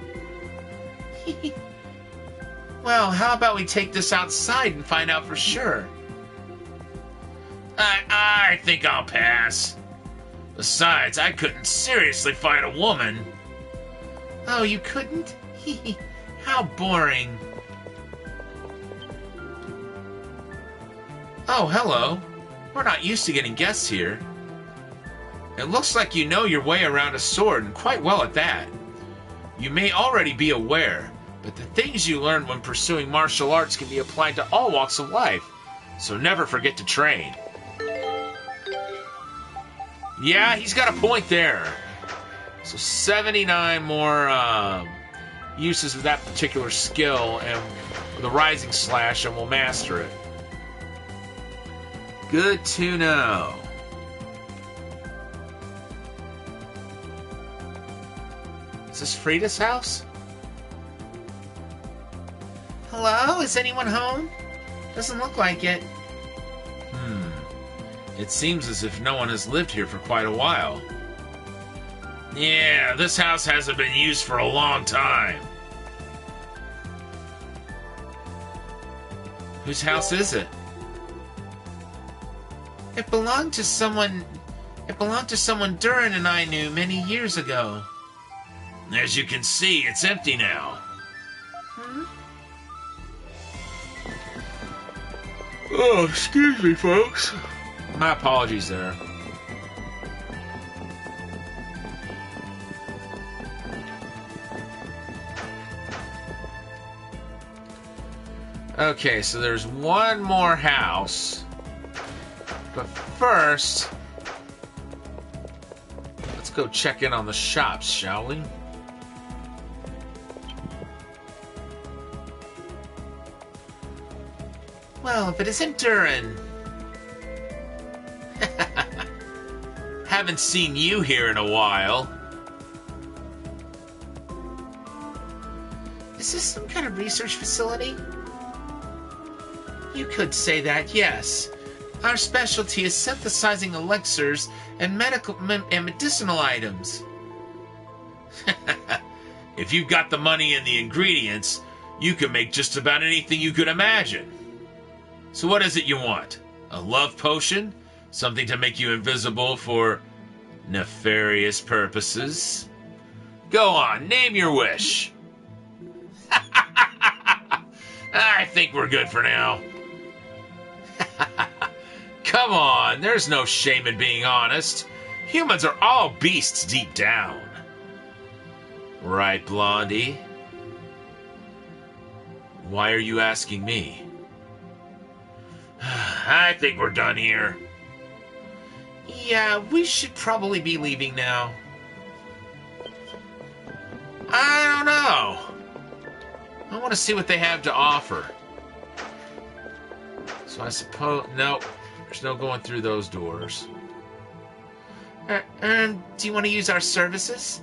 Well, how about we take this outside and find out for sure? I think I'll pass. Besides, I couldn't seriously fight a woman. Oh, you couldn't? How boring. Oh, hello. We're not used to getting guests here. It looks like you know your way around a sword, and quite well at that. You may already be aware, but the things you learn when pursuing martial arts can be applied to all walks of life, so never forget to train. Yeah, he's got a point there. So 79 more uses of that particular skill, and the Rising Slash, and we'll master it. Good to know. Is this Frida's house? Hello? Is anyone home? Doesn't look like it. It seems as if no one has lived here for quite a while. Yeah, this house hasn't been used for a long time. Whose house is it? It belonged to someone Durin and I knew many years ago. As you can see, it's empty now. Oh, excuse me, folks. My apologies there. Okay, so there's one more house. But first, let's go check in on the shops, shall we? Well, if it isn't Durin. Haven't seen you here in a while. Is this some kind of research facility? You could say that, yes. Our specialty is synthesizing elixirs and medicinal items. If you've got the money and the ingredients, you can make just about anything you could imagine. So what is it you want? A love potion? Something to make you invisible for nefarious purposes? Go on, name your wish. I think we're good for now. Come on, there's no shame in being honest. Humans are all beasts deep down. Right, Blondie? Why are you asking me? I think we're done here. Yeah, we should probably be leaving now. I don't know. I want to see what they have to offer. So I suppose... Nope. There's no going through those doors. Do you want to use our services?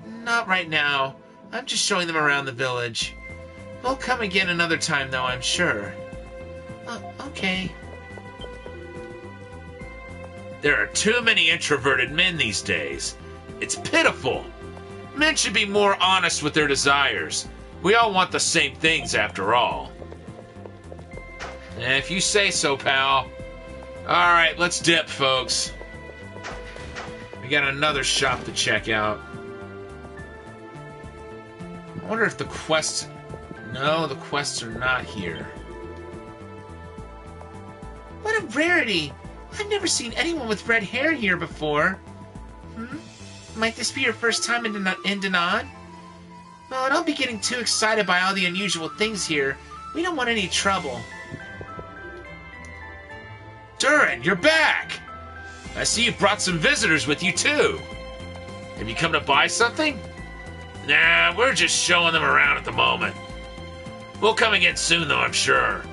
Not right now. I'm just showing them around the village. We'll come again another time, though, I'm sure. Okay. There are too many introverted men these days. It's pitiful. Men should be more honest with their desires. We all want the same things, after all. If you say so, pal. Alright, let's dip, folks. We got another shop to check out. I wonder if the quests... No, the quests are not here. What a rarity! I've never seen anyone with red hair here before. Might this be your first time in Danan? Well, don't be getting too excited by all the unusual things here. We don't want any trouble. Durin, you're back! I see you brought some visitors with you, too. Have you come to buy something? Nah, we're just showing them around at the moment. We'll come again soon, though, I'm sure.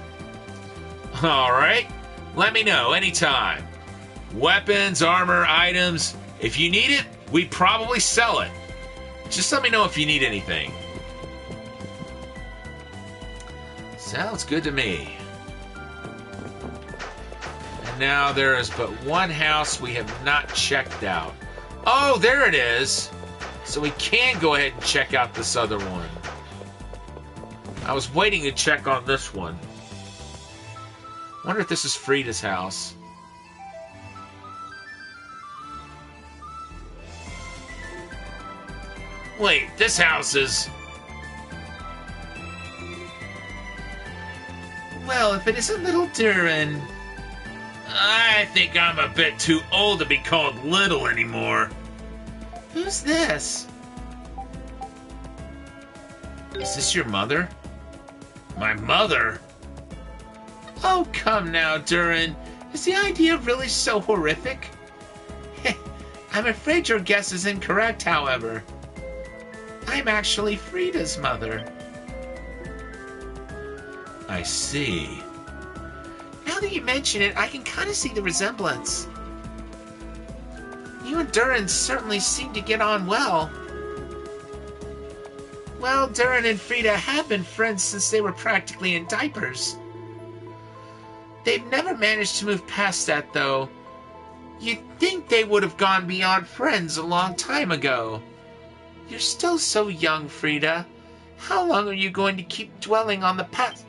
Alright, let me know anytime. Weapons, armor, items. If you need it, we'd probably sell it. Just let me know if you need anything. Sounds good to me. And now there is but one house we have not checked out. Oh, there it is. So we can go ahead and check out this other one. I was waiting to check on this one. Wonder if this is Frida's house. Wait, this house is... Well, if it isn't little Durin. I think I'm a bit too old to be called little anymore. Who's this? Is this your mother? My mother? Oh, come now, Durin. Is the idea really so horrific? I'm afraid your guess is incorrect, however. I'm actually Frida's mother. I see. Now that you mention it, I can kind of see the resemblance. You and Durin certainly seem to get on well. Well, Durin and Frida have been friends since they were practically in diapers. They've never managed to move past that, though. You'd think they would have gone beyond friends a long time ago. You're still so young, Frida. How long are you going to keep dwelling on the past?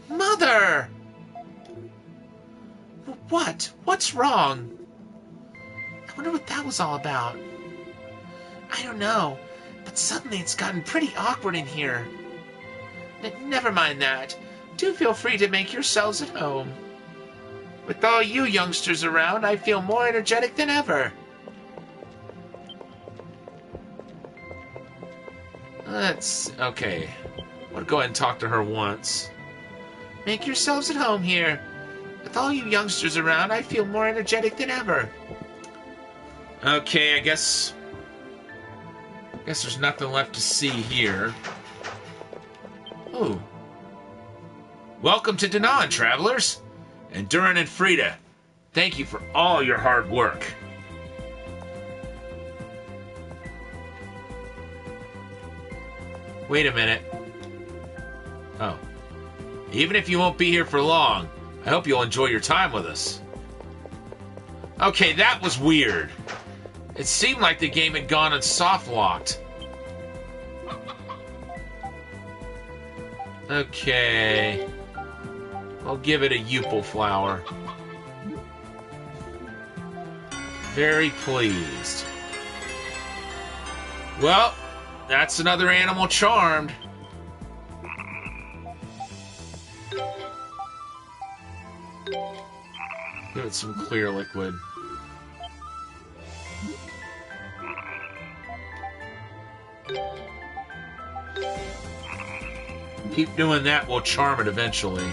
Mother! What? What's wrong? I wonder what that was all about. I don't know, but suddenly it's gotten pretty awkward in here. Never mind that. Do feel free to make yourselves at home. With all you youngsters around, I feel more energetic than ever. Okay. I'm gonna go ahead and talk to her once. Make yourselves at home here. With all you youngsters around, I feel more energetic than ever. Okay, I guess there's nothing left to see here. Ooh. Welcome to Danan, travelers. And Durin and Frida, thank you for all your hard work. Wait a minute. Oh. Even if you won't be here for long, I hope you'll enjoy your time with us. Okay, that was weird. It seemed like the game had gone and soft-locked. Okay. I'll give it a Yupil flower. Very pleased. Well, that's another animal charmed. Give it some clear liquid. Keep doing that, we'll charm it eventually.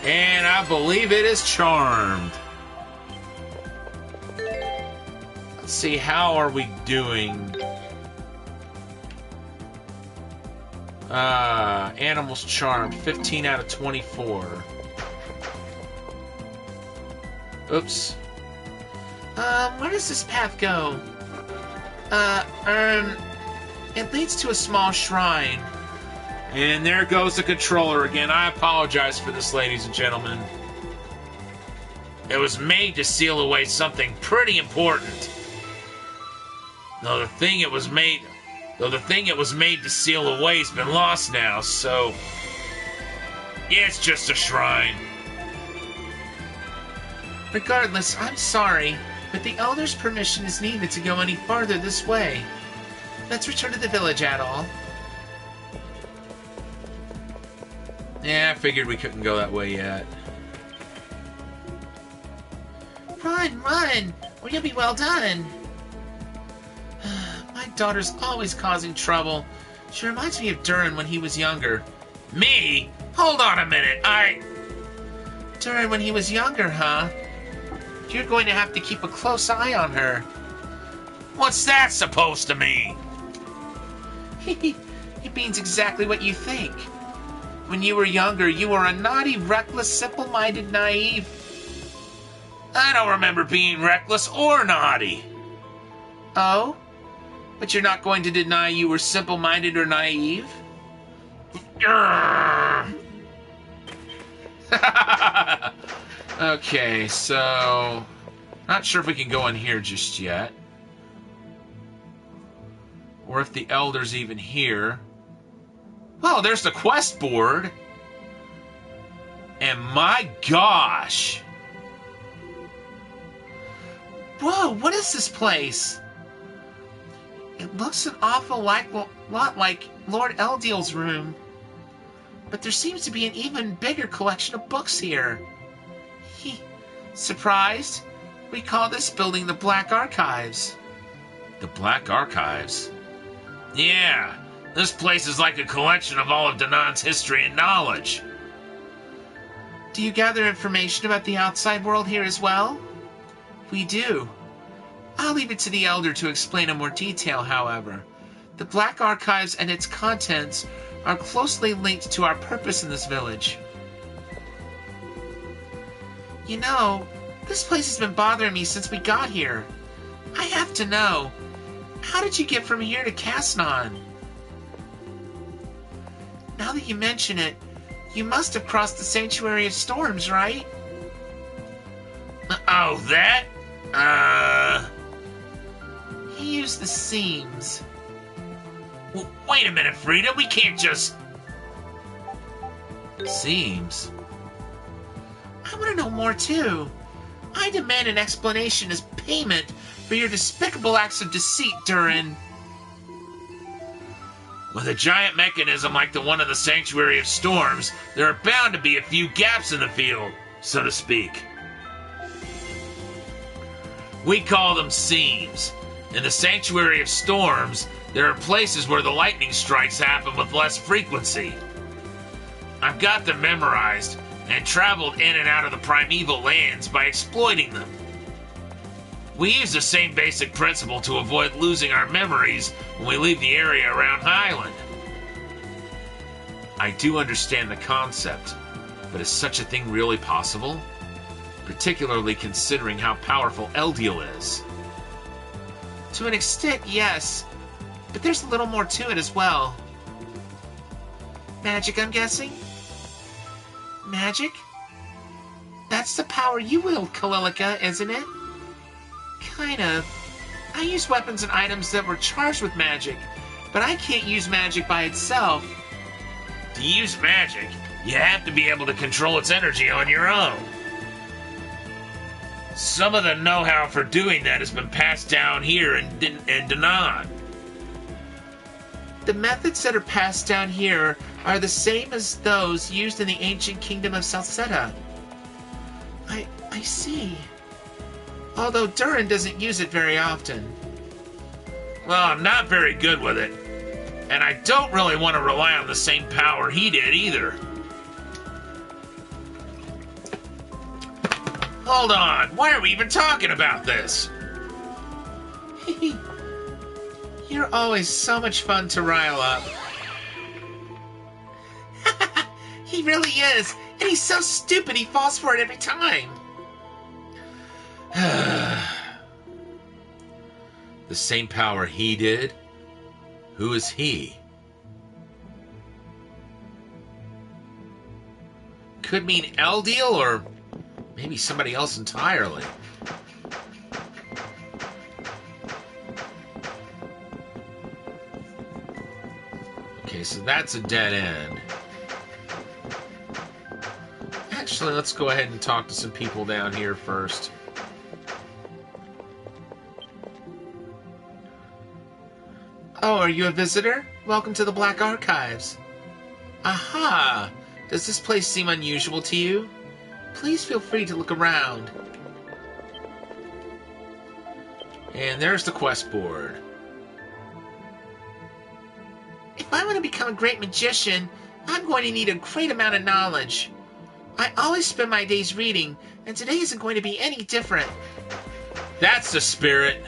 And I believe it is charmed. Let's see, how are we doing? Animals charmed, 15 out of 24. Oops. Where does this path go? It leads to a small shrine. And there goes the controller again. I apologize for this, ladies and gentlemen. It was made to seal away something pretty important. Though the thing it was made to seal away has been lost now, so yeah, it's just a shrine. Regardless, I'm sorry, but the Elder's permission is needed to go any farther this way. Let's return to the village, Adol. Yeah, I figured we couldn't go that way yet. Run, run, or you'll be well done. My daughter's always causing trouble. She reminds me of Durin when he was younger. Me? Hold on a minute, Durin when he was younger, huh? You're going to have to keep a close eye on her. What's that supposed to mean? It means exactly what you think. When you were younger, you were a naughty, reckless, simple-minded, naive... I don't remember being reckless or naughty. Oh? But you're not going to deny you were simple-minded or naive? Okay, so... Not sure if we can go in here just yet. Or if the Elder's even here. Well, there's the quest board. And my gosh! Whoa, what is this place? It looks an awful lot like Lord Eldiel's room. But there seems to be an even bigger collection of books here. Surprised? We call this building the Black Archives. The Black Archives? Yeah, this place is like a collection of all of Danan's history and knowledge. Do you gather information about the outside world here as well? We do. I'll leave it to the Elder to explain in more detail, however. The Black Archives and its contents are closely linked to our purpose in this village. You know, this place has been bothering me since we got here. I have to know, how did you get from here to Casnon? Now that you mention it, you must have crossed the Sanctuary of Storms, right? Oh, that? He used the seams. Wait a minute, Frida, we can't just... Seams? I want to know more, too. I demand an explanation as payment for your despicable acts of deceit, Durin. With a giant mechanism like the one in the Sanctuary of Storms, there are bound to be a few gaps in the field, so to speak. We call them seams. In the Sanctuary of Storms, there are places where the lightning strikes happen with less frequency. I've got them memorized, and traveled in and out of the primeval lands by exploiting them. We use the same basic principle to avoid losing our memories when we leave the area around Highland. I do understand the concept, but is such a thing really possible? Particularly considering how powerful Eldiel is. To an extent, yes, but there's a little more to it as well. Magic, I'm guessing? Magic? That's the power you wield, Kalilica, isn't it? Kind of. I use weapons and items that were charged with magic, but I can't use magic by itself. To use magic, you have to be able to control its energy on your own. Some of the know-how for doing that has been passed down here in Danan. The methods that are passed down here are the same as those used in the ancient kingdom of Celceta. I see. Although Durin doesn't use it very often. Well, I'm not very good with it. And I don't really want to rely on the same power he did either. Hold on, why are we even talking about this? You're always so much fun to rile up. He really is, and he's so stupid he falls for it every time. The same power he did? Who is he? Could mean Eldiel or maybe somebody else entirely. Okay, so that's a dead end. Actually, let's go ahead and talk to some people down here first. Oh, are you a visitor? Welcome to the Black Archives. Aha! Does this place seem unusual to you? Please feel free to look around. And there's the quest board. If I want to become a great magician, I'm going to need a great amount of knowledge. I always spend my days reading, and today isn't going to be any different. That's the spirit.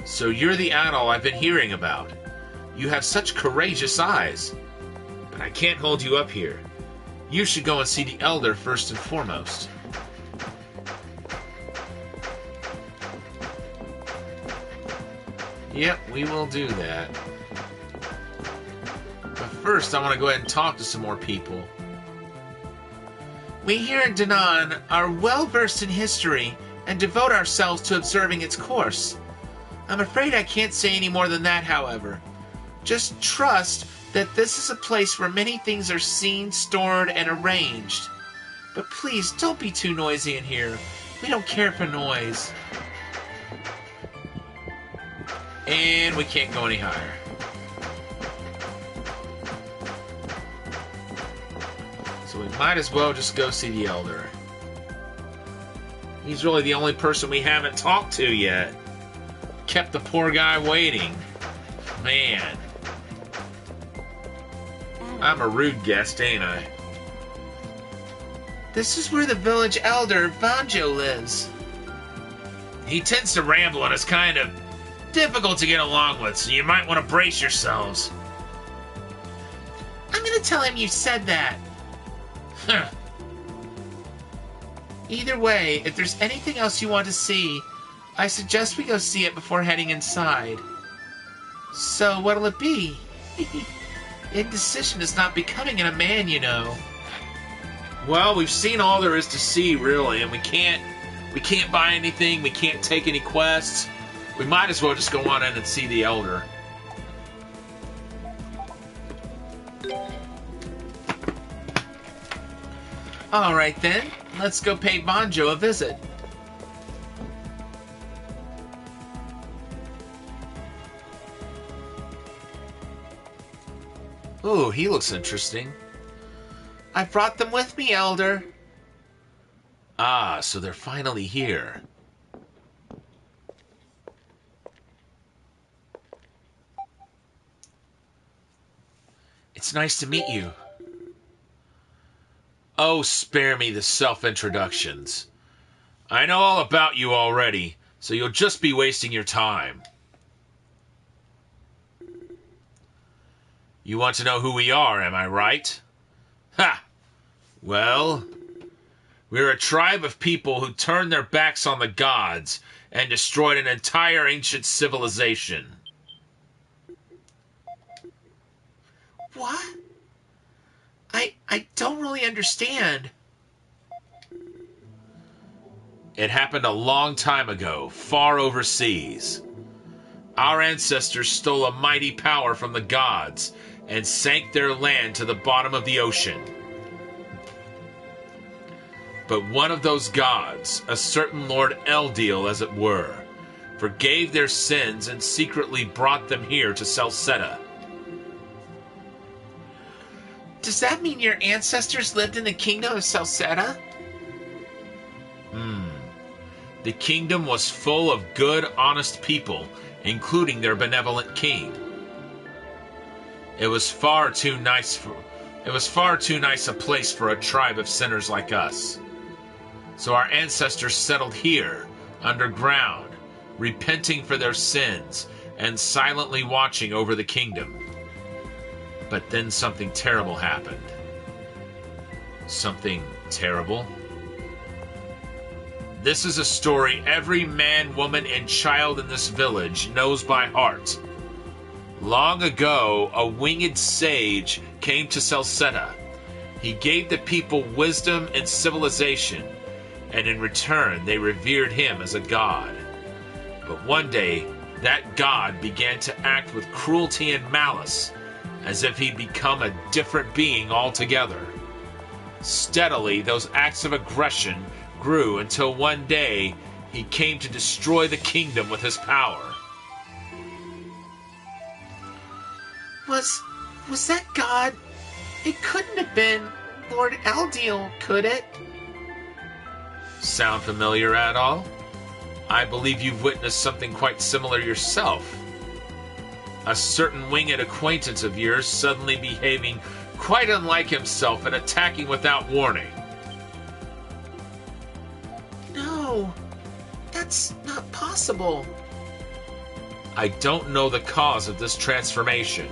So you're the owl I've been hearing about. You have such courageous eyes. But I can't hold you up here. You should go and see the Elder first and foremost. Yep, we will do that. But first, I want to go ahead and talk to some more people. We here in Danan are well versed in history and devote ourselves to observing its course. I'm afraid I can't say any more than that, however. Just trust that this is a place where many things are seen, stored, and arranged. But please, don't be too noisy in here. We don't care for noise. And we can't go any higher. So we might as well just go see the Elder. He's really the only person we haven't talked to yet. Kept the poor guy waiting. Man. I'm a rude guest, ain't I? This is where the village elder, Vanjo, lives. He tends to ramble and is kind of difficult to get along with, so you might want to brace yourselves. I'm gonna tell him you said that. Huh. Either way, if there's anything else you want to see, I suggest we go see it before heading inside. So, what'll it be? Indecision is not becoming in a man, you know. Well, we've seen all there is to see, really, and we can't buy anything, we can't take any quests. We might as well just go on in and see the Elder. Alright then, let's go pay Banjo a visit. Ooh, he looks interesting. I brought them with me, Elder. Ah, so they're finally here. It's nice to meet you. Oh, spare me the self-introductions. I know all about you already, so you'll just be wasting your time. You want to know who we are, am I right? Ha! Well, we're a tribe of people who turned their backs on the gods and destroyed an entire ancient civilization. What? I don't really understand. It happened a long time ago, far overseas. Our ancestors stole a mighty power from the gods and sank their land to the bottom of the ocean. But one of those gods, a certain Lord Eldiel as it were, forgave their sins and secretly brought them here to Celceta. Does that mean your ancestors lived in the kingdom of Celceta? The kingdom was full of good, honest people, including their benevolent king. It was far too nice a place for a tribe of sinners like us. So our ancestors settled here, underground, repenting for their sins and silently watching over the kingdom. But then something terrible happened. Something terrible? This is a story every man, woman, and child in this village knows by heart. Long ago, a winged sage came to Celceta. He gave the people wisdom and civilization, and in return they revered him as a god. But one day, that god began to act with cruelty and malice, as if he'd become a different being altogether. Steadily, those acts of aggression grew until one day he came to destroy the kingdom with his power. Was that God? It couldn't have been Lord Eldiel, could it? Sound familiar at all? I believe you've witnessed something quite similar yourself. A certain winged acquaintance of yours suddenly behaving quite unlike himself and attacking without warning. No, that's not possible. I don't know the cause of this transformation,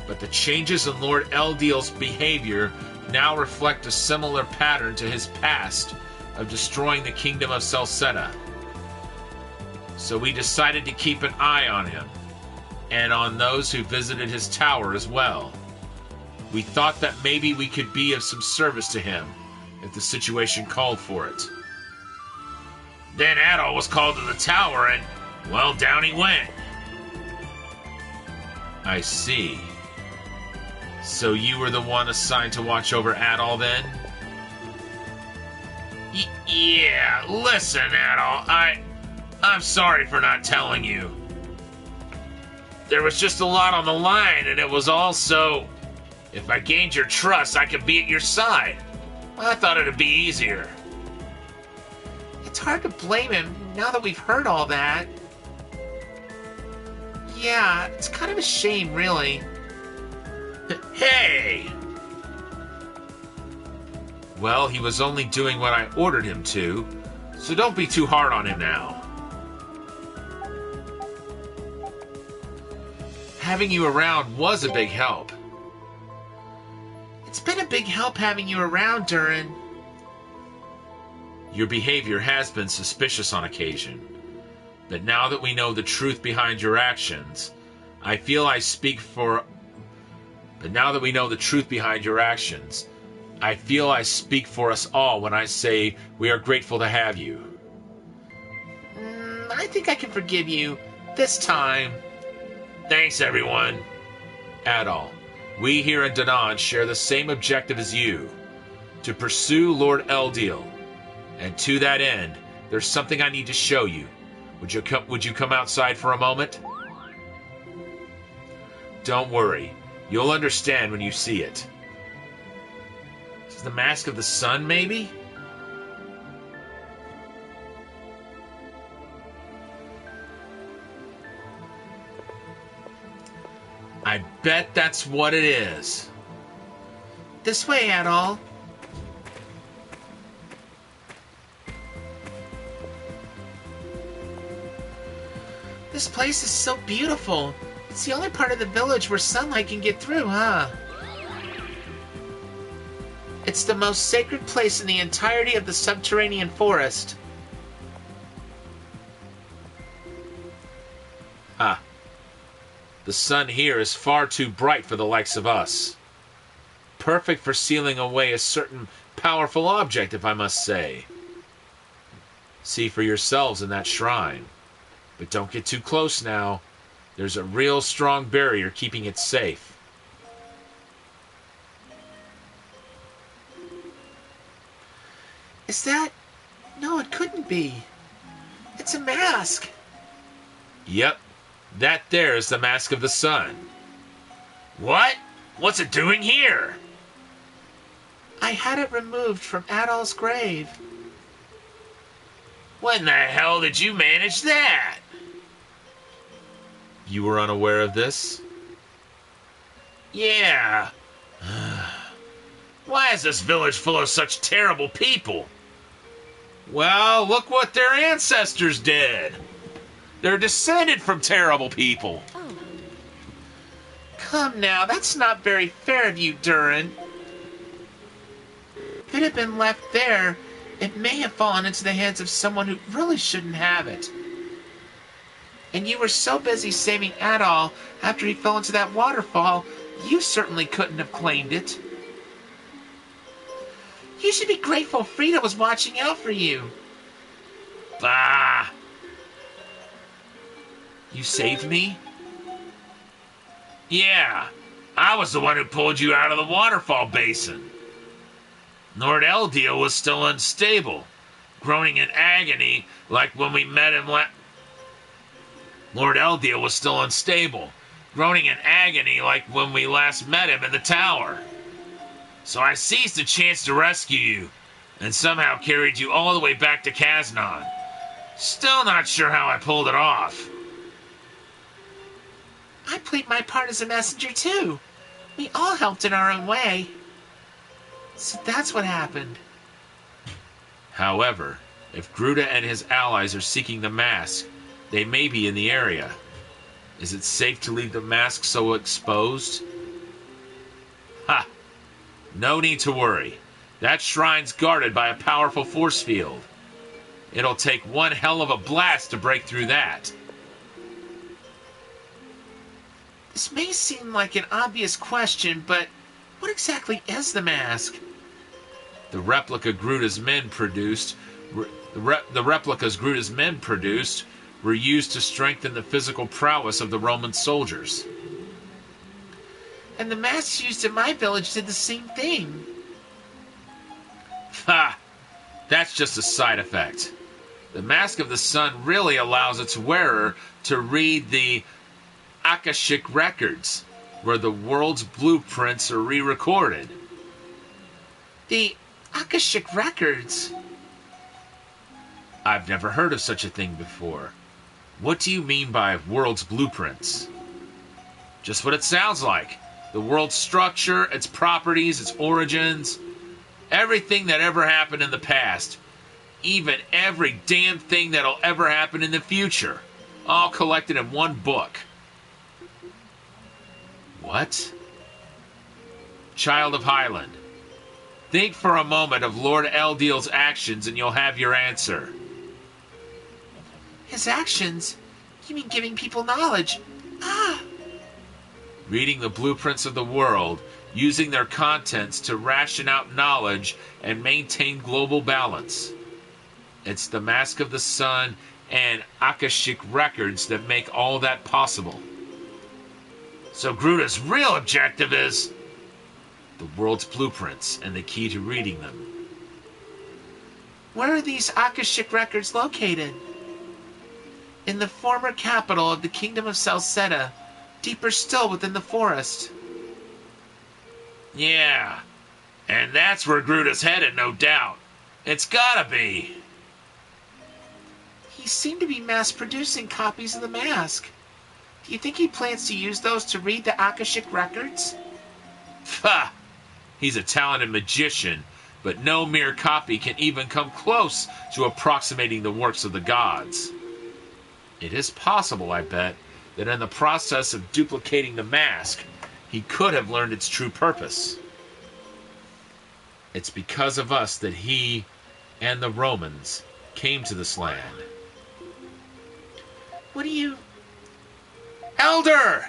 but the changes in Lord Eldiel's behavior now reflect a similar pattern to his past of destroying the kingdom of Celceta. So we decided to keep an eye on him, and on those who visited his tower as well. We thought that maybe we could be of some service to him, if the situation called for it. Then Adol was called to the tower, and, well, down he went. I see. So you were the one assigned to watch over Adol then? Yeah, listen, Adol, I'm sorry for not telling you. There was just a lot on the line, and it was all so... If I gained your trust, I could be at your side. I thought it'd be easier. It's hard to blame him now that we've heard all that. Yeah, it's kind of a shame, really. Hey! Well, he was only doing what I ordered him to, so don't be too hard on him now. Having you around was a big help. It's been a big help having you around, Durin. Your behavior has been suspicious on occasion, but now that we know the truth behind your actions, I feel I speak for... But now that we know the truth behind your actions, I feel I speak for us all when I say we are grateful to have you. I think I can forgive you. This time. Thanks, everyone. Adol, we here in Danan share the same objective as you, to pursue Lord Eldiel. And to that end, there's something I need to show you. Would you come outside for a moment? Don't worry. You'll understand when you see it. Is the mask of the sun, maybe? I bet that's what it is. This way, Adol. This place is so beautiful. It's the only part of the village where sunlight can get through, huh? It's the most sacred place in the entirety of the subterranean forest. The sun here is far too bright for the likes of us. Perfect for sealing away a certain powerful object, if I must say. See for yourselves in that shrine. But don't get too close now. There's a real strong barrier keeping it safe. Is that... No, it couldn't be. It's a mask. Yep, that there is the Mask of the Sun. What? What's it doing here? I had it removed from Adol's grave. When the hell did you manage that? You were unaware of this? Yeah. Why is this village full of such terrible people? Well, look what their ancestors did. They're descended from terrible people. Oh, Come now, that's not very fair of you, Durin. If it had been left there, it may have fallen into the hands of someone who really shouldn't have it. And you were so busy saving Adol after he fell into that waterfall, you certainly couldn't have claimed it. You should be grateful Frida was watching out for you. Bah! You saved me? Yeah, I was the one who pulled you out of the waterfall basin. Lord Eldiel was still unstable, groaning in agony like when we met him Lord Eldiel was still unstable, groaning in agony like when we last met him in the tower. So I seized the chance to rescue you, and somehow carried you all the way back to Kaznan. Still not sure how I pulled it off. I played my part as a messenger too. We all helped in our own way. So that's what happened. However, if Gruda and his allies are seeking the mask, they may be in the area. Is it safe to leave the mask so exposed? Ha! No need to worry. That shrine's guarded by a powerful force field. It'll take one hell of a blast to break through that. This may seem like an obvious question, but what exactly is the mask? The replica Gruda's men produced, the replicas Gruda's men produced were used to strengthen the physical prowess of the Roman soldiers. And the masks used in my village did the same thing. Ha! That's just a side effect. The Mask of the Sun really allows its wearer to read the Akashic records, where the world's blueprints are re-recorded. The Akashic records? I've never heard of such a thing before. What do you mean by world's blueprints? Just what it sounds like. The world's structure, its properties, its origins, everything that ever happened in the past. Even every damn thing that'll ever happen in the future. All collected in one book. What? Child of Highland, think for a moment of Lord Eldiel's actions and you'll have your answer. His actions? You mean giving people knowledge? Ah! Reading the blueprints of the world, using their contents to ration out knowledge and maintain global balance. It's the Mask of the Sun and Akashic records that make all that possible. So Gruda's real objective is the world's blueprints and the key to reading them. Where are these Akashic records located? In the former capital of the Kingdom of Celceta, deeper still within the forest. Yeah, and that's where Gruda's headed, no doubt. It's gotta be. He seemed to be mass-producing copies of the mask. Do you think he plans to use those to read the Akashic records? Ha! He's a talented magician, but no mere copy can even come close to approximating the works of the gods. It is possible, I bet, that in the process of duplicating the mask, he could have learned its true purpose. It's because of us that he and the Romans came to this land. What do you... Elder!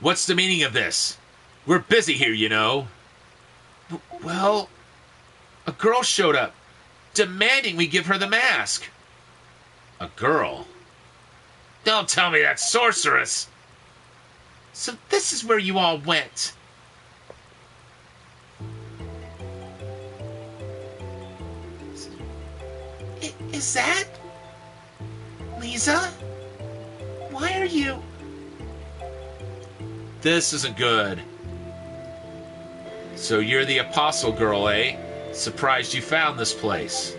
What's the meaning of this? We're busy here, you know. Well, a girl showed up, demanding we give her the mask. A girl? Don't tell me that's Sorceress! So this is where you all went. Is that... Lisa? Why are you... This isn't good. So you're the Apostle Girl, eh? Surprised you found this place.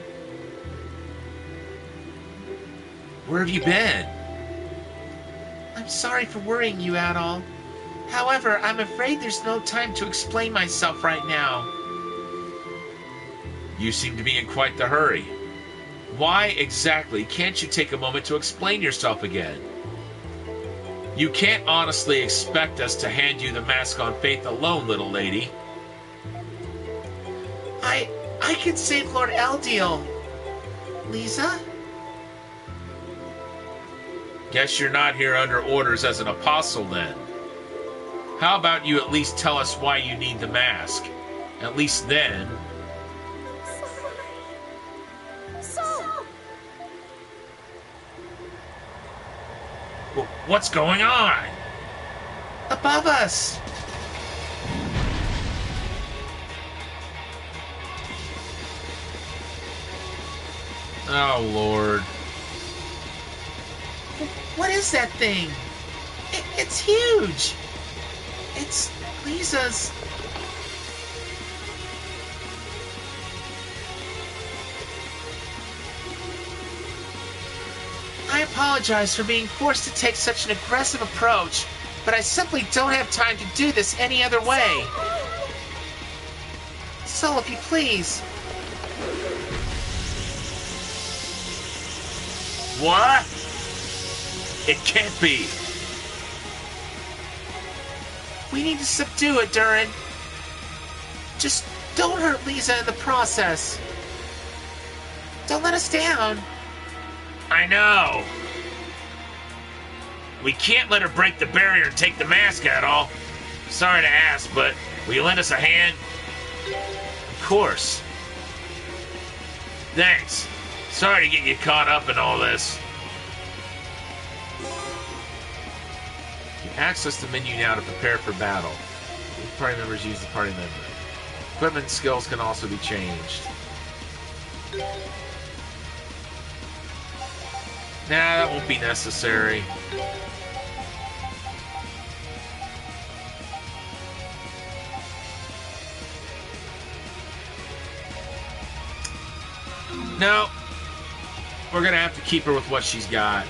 Where have you been? I'm sorry for worrying you at all. However, I'm afraid there's no time to explain myself right now. You seem to be in quite the hurry. Why exactly can't you take a moment to explain yourself again? You can't honestly expect us to hand you the mask on faith alone, little lady. I can save Lord Eldiel. Lisa? Guess you're not here under orders as an apostle then. How about you at least tell us why you need the mask? At least then... What's going on? Above us! Oh, Lord. What is that thing? It's huge! It's Lisa's... I apologize for being forced to take such an aggressive approach, but I simply don't have time to do this any other way. So, if you please... What? It can't be. We need to subdue it, Durin. Just don't hurt Lisa in the process. Don't let us down. I know. We can't let her break the barrier and take the mask at all. Sorry to ask, but will you lend us a hand? Of course. Thanks. Sorry to get you caught up in all this. You access the menu now to prepare for battle. Each party members use the party member. Equipment skills can also be changed. Nah, that won't be necessary. No. We're gonna have to keep her with what she's got.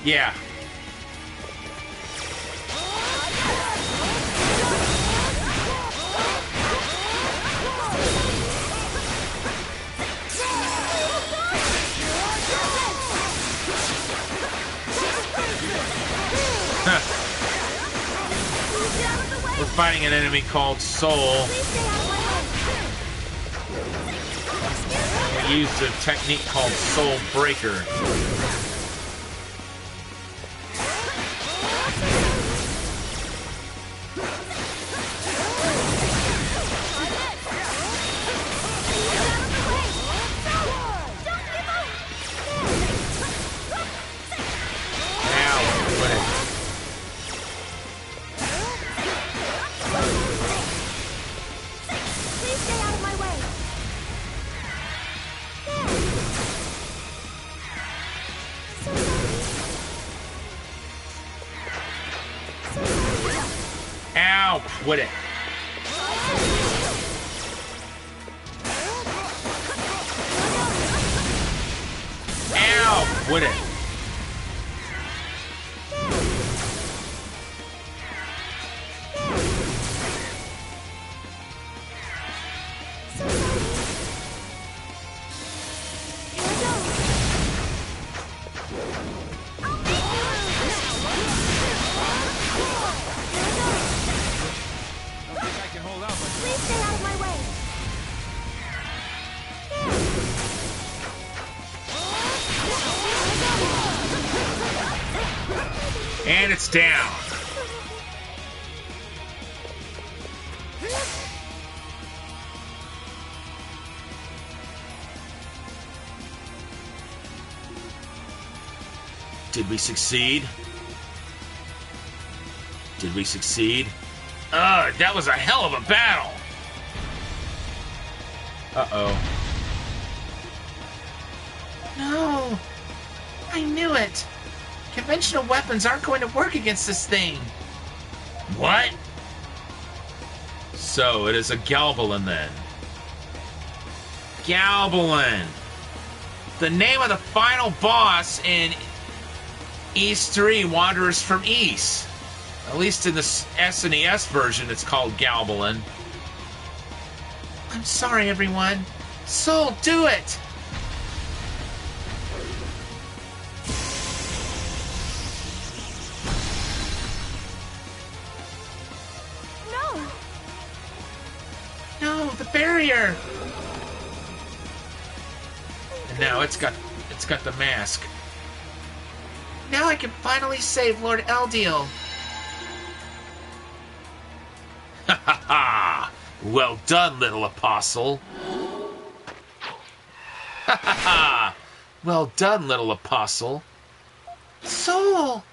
Yeah. We're fighting an enemy called Soul. We used a technique called Soul Breaker. Ow, quit it. Ow, quit it. And it's down. Did we succeed? Did we succeed? That was a hell of a battle. Uh-oh. No! I knew it! Conventional weapons aren't going to work against this thing. What? So, it is a Galbalin then. Galbalin. The name of the final boss in East 3, Wanderers from East. At least in the SNES version, it's called Galbalin. I'm sorry, everyone. Soul, do it! No! No, the barrier! And now it's got the mask. Now I can finally save Lord Eldiel. Ha ha ha! Well done, little apostle. Ha ha ha! Well done, little apostle. Soul!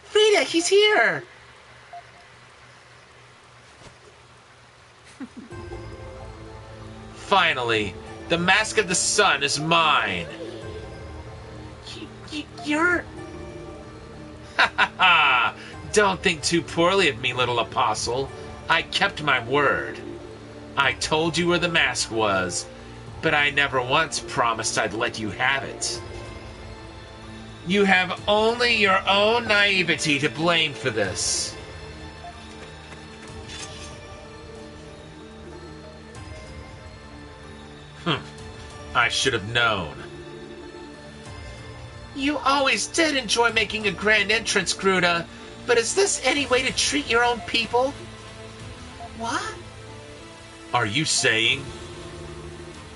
Frida, he's here! Finally, the Mask of the Sun is mine. You're... Ha ha ha! Don't think too poorly of me, little apostle. I kept my word. I told you where the mask was, but I never once promised I'd let you have it. You have only your own naivety to blame for this. I should have known. You always did enjoy making a grand entrance, Gruda, but is this any way to treat your own people? What? Are you saying?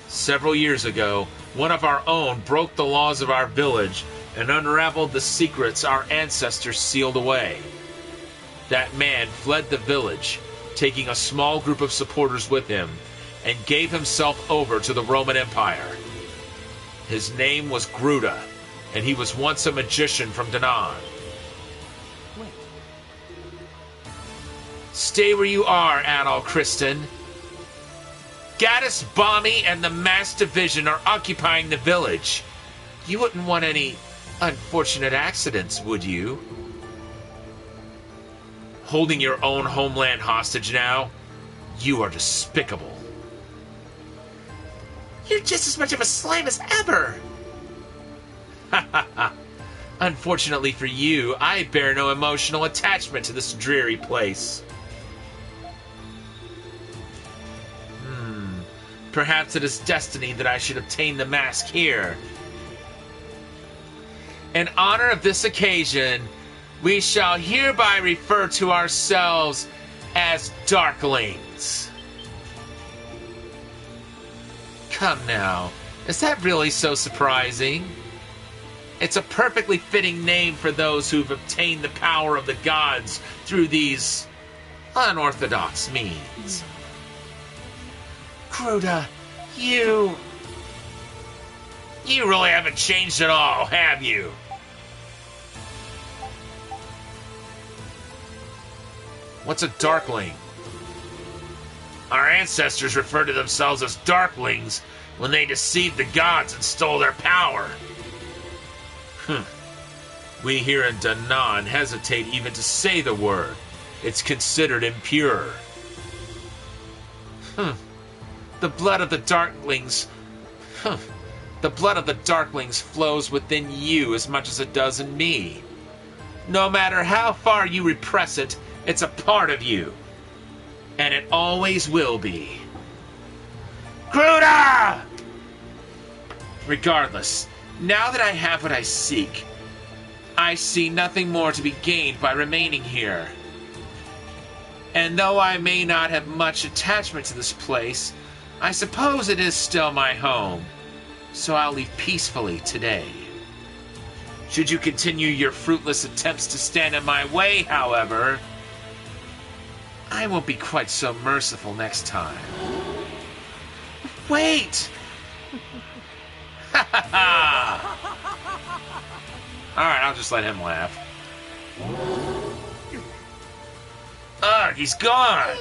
Several years ago, one of our own broke the laws of our village and unraveled the secrets our ancestors sealed away. That man fled the village, taking a small group of supporters with him, and gave himself over to the Roman Empire. His name was Gruda, and he was once a magician from Danaan. Wait. Stay where you are, Adol Kristen. Gaddis, Bommy, and the Mass Division are occupying the village. You wouldn't want any unfortunate accidents, would you? Holding your own homeland hostage now? You are despicable. You're just as much of a slime as ever! Ha ha ha. Unfortunately for you, I bear no emotional attachment to this dreary place. Perhaps it is destiny that I should obtain the mask here. In honor of this occasion, we shall hereby refer to ourselves as Darklings. Come now, is that really so surprising? It's a perfectly fitting name for those who've obtained the power of the gods through these unorthodox means. Gruda, you really haven't changed at all, have you? What's a Darkling? Our ancestors referred to themselves as Darklings when they deceived the gods and stole their power. We here in Danaan hesitate even to say the word. It's considered impure. The blood of the Darklings... The blood of the Darklings flows within you as much as it does in me. No matter how far you repress it, it's a part of you. And it always will be. Gruda! Regardless, now that I have what I seek, I see nothing more to be gained by remaining here. And though I may not have much attachment to this place, I suppose it is still my home, so I'll leave peacefully today. Should you continue your fruitless attempts to stand in my way, however, I won't be quite so merciful next time. Wait! Ha ha ha! Alright, I'll just let him laugh. Ugh, he's gone!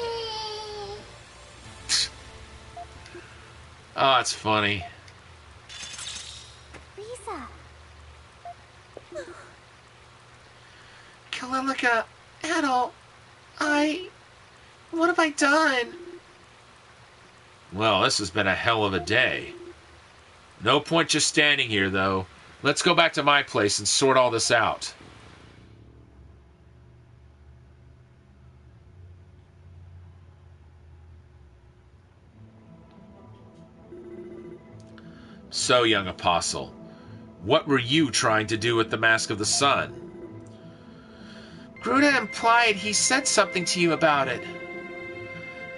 Oh, it's funny. Lisa. Kalilica, Adol, what have I done? Well, this has been a hell of a day. No point just standing here, though. Let's go back to my place and sort all this out. So, young apostle, what were you trying to do with the Mask of the Sun? Gruda implied he said something to you about it.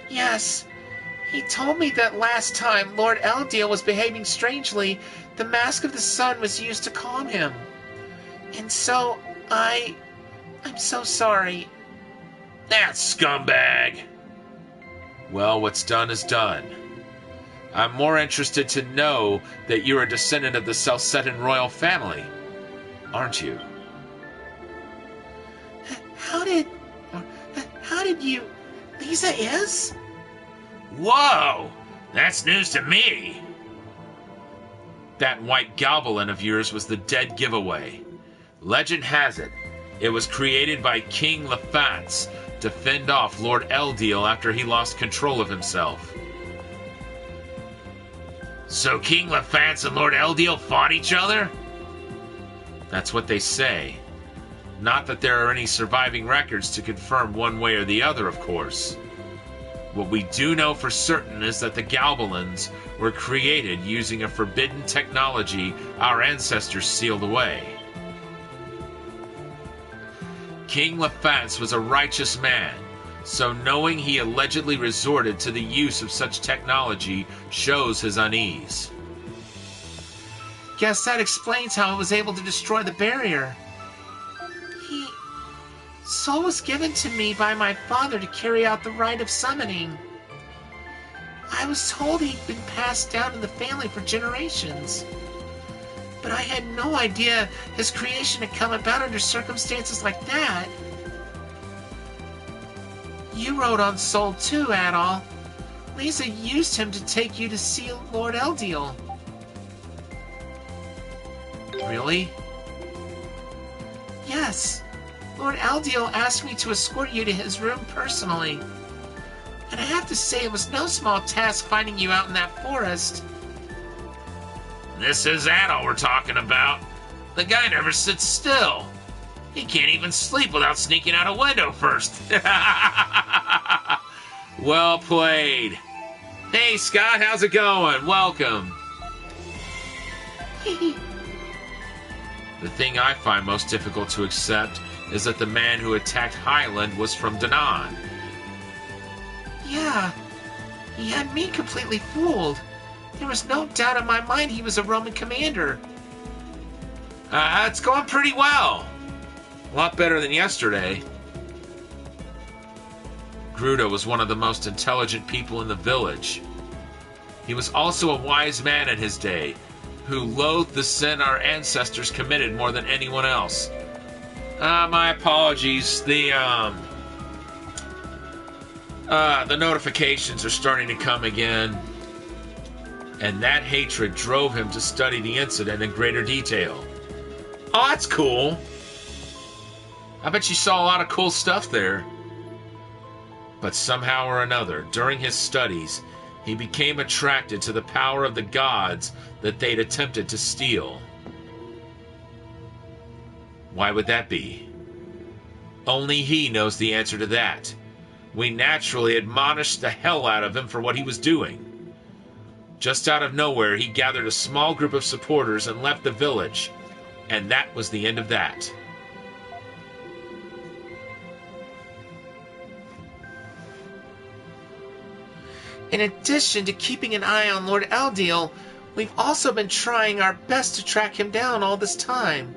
Yes, he told me that last time Lord Eldiel was behaving strangely, the Mask of the Sun was used to calm him. And so, I'm so sorry. That scumbag! Well, what's done is done. I'm more interested to know that you're a descendant of the Celcetan royal family, aren't you? How did you... Lisa is? Whoa! That's news to me! That white goblin of yours was the dead giveaway. Legend has it was created by King Lefance to fend off Lord Eldiel after he lost control of himself. So King Lefance and Lord Eldiel fought each other? That's what they say. Not that there are any surviving records to confirm one way or the other, of course. What we do know for certain is that the Galbalins were created using a forbidden technology our ancestors sealed away. King Lefance was a righteous man, so knowing he allegedly resorted to the use of such technology shows his unease. Guess that explains how I was able to destroy the barrier. Soul was given to me by my father to carry out the rite of summoning. I was told he'd been passed down in the family for generations. But I had no idea his creation had come about under circumstances like that. You rode on Soul too, Adol. Lisa used him to take you to see Lord Eldiel. Really? Yes. Lord Eldiel asked me to escort you to his room personally. And I have to say it was no small task finding you out in that forest. This is Adol we're talking about. The guy never sits still. He can't even sleep without sneaking out a window first. Well played. Hey, Scott, how's it going? Welcome. The thing I find most difficult to accept is that the man who attacked Highland was from Danaan. Yeah, he had me completely fooled. There was no doubt in my mind he was a Roman commander. It's going pretty well. A lot better than yesterday. Gruda was one of the most intelligent people in the village. He was also a wise man in his day, who loathed the sin our ancestors committed more than anyone else. My apologies. The notifications are starting to come again. And that hatred drove him to study the incident in greater detail. Oh, that's cool. I bet you saw a lot of cool stuff there. But somehow or another, during his studies, he became attracted to the power of the gods that they'd attempted to steal. Why would that be? Only he knows the answer to that. We naturally admonished the hell out of him for what he was doing. Just out of nowhere, he gathered a small group of supporters and left the village. And that was the end of that. In addition to keeping an eye on Lord Eldiel, we've also been trying our best to track him down all this time.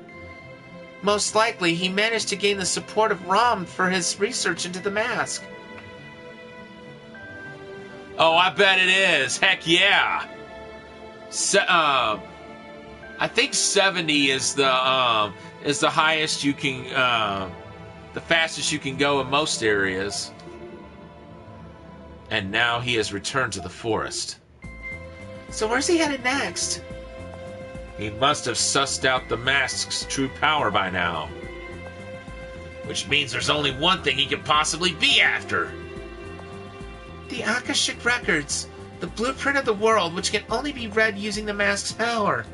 Most likely, he managed to gain the support of Rom for his research into the mask. Oh, I bet it is. Heck yeah. I think 70 is the highest you can, the fastest you can go in most areas. And now he has returned to the forest. So where's he headed next? He must have sussed out the mask's true power by now. Which means there's only one thing he could possibly be after. The Akashic Records, the blueprint of the world, which can only be read using the mask's power.